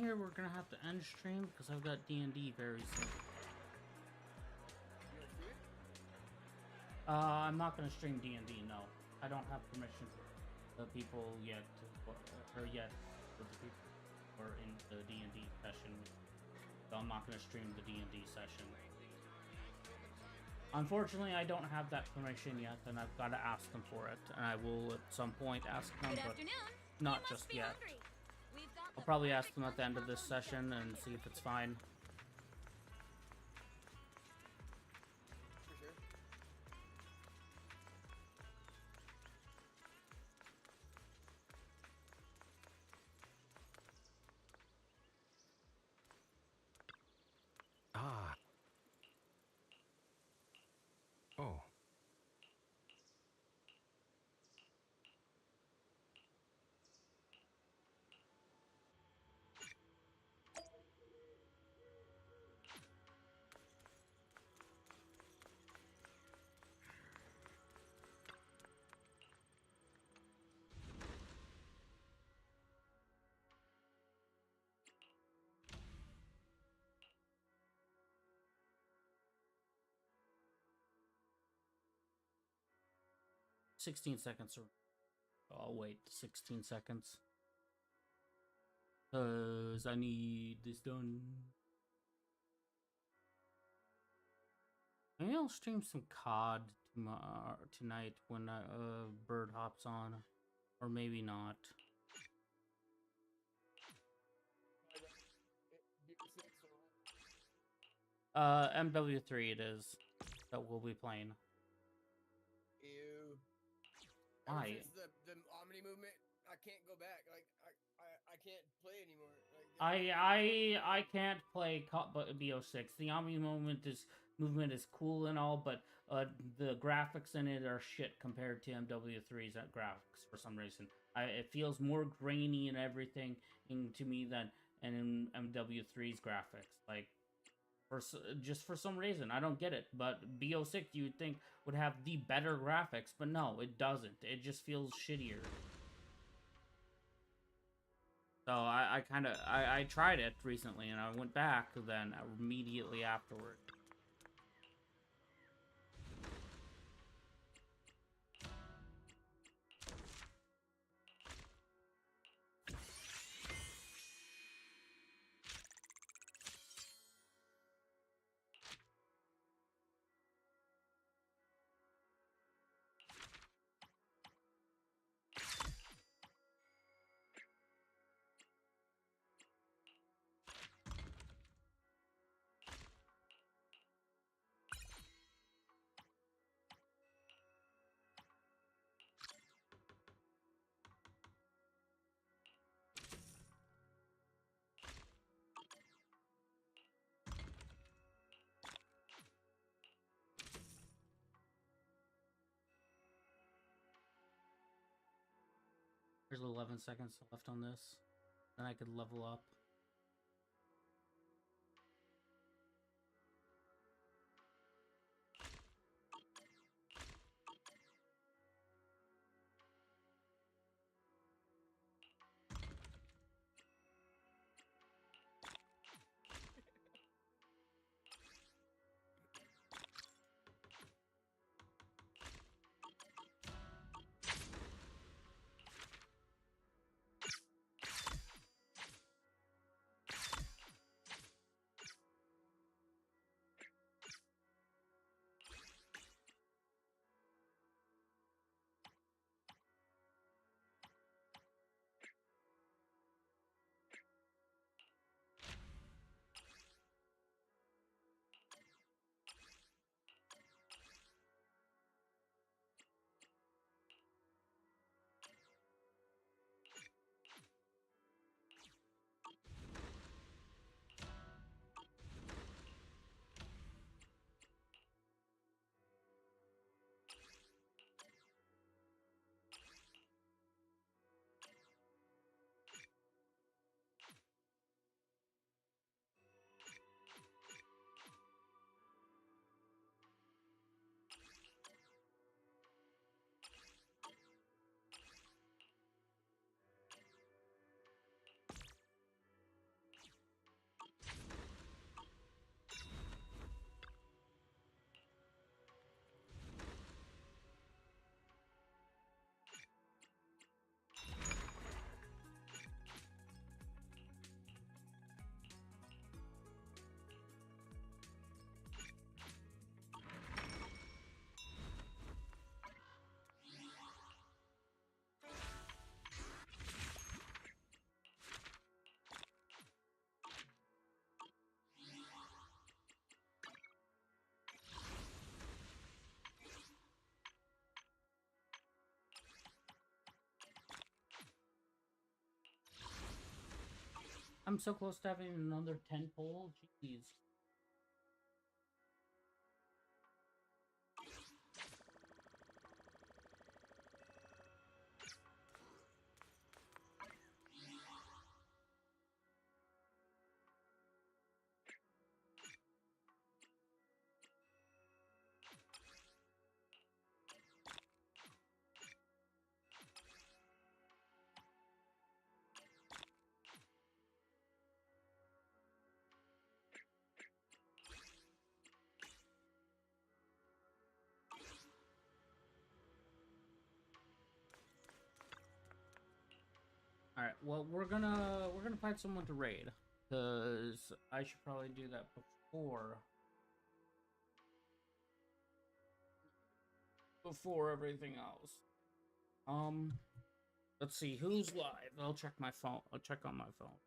here, we're gonna have to end stream because I've got D&D very soon. I'm not gonna stream D&D. No, I don't have permission for the people yet, or yet for the people who are in the D&D session. So I'm not gonna stream the D&D session. Unfortunately, I don't have that permission yet, and I've got to ask them for it. And I will at some point ask them, but not just yet. I'll probably ask them at the end of this session and see if it's fine. For sure. 16 seconds. I'll wait 16 seconds. Because I need this done. Maybe I'll stream some COD tonight when Bird hops on. Or maybe not. MW3 it is that we'll be playing. Ew. Why? Ever since the Omni movement, I can't go back. Like I can't play anymore. Like I can't play BO6. The Omni movement is cool and all, but the graphics in it are shit compared to MW3's graphics for some reason. It feels more grainy and everything to me than in MW3's graphics. Like just for some reason, I don't get it. But BO6 you would think would have the better graphics, but no, it doesn't. It just feels shittier. So I tried it recently and I went back then immediately afterward. There's 11 seconds left on this. Then I could level up. I'm so close to having another 10 pull. Jeez. All right. Well, we're gonna find someone to raid, cause I should probably do that before everything else. Let's see who's live. I'll check my phone. I'll check on my phone.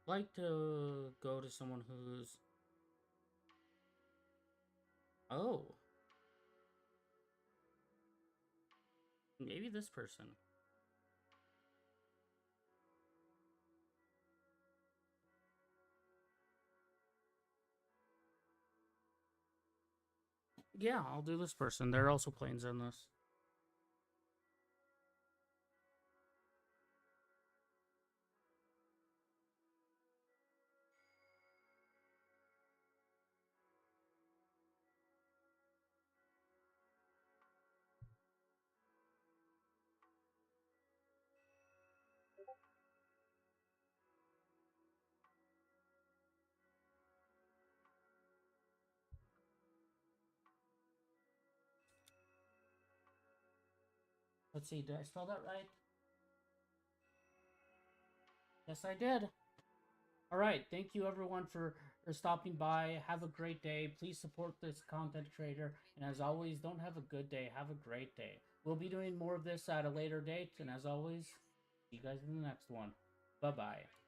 Like to go to someone who's oh, maybe this person. Yeah, I'll do this person. They're also playing Zenless. Let's see, did I spell that right? Yes, I did. All right, thank you everyone for stopping by. Have a great day. Please support this content creator. And as always, don't have a good day. Have a great day. We'll be doing more of this at a later date. And as always, see you guys in the next one. Bye-bye.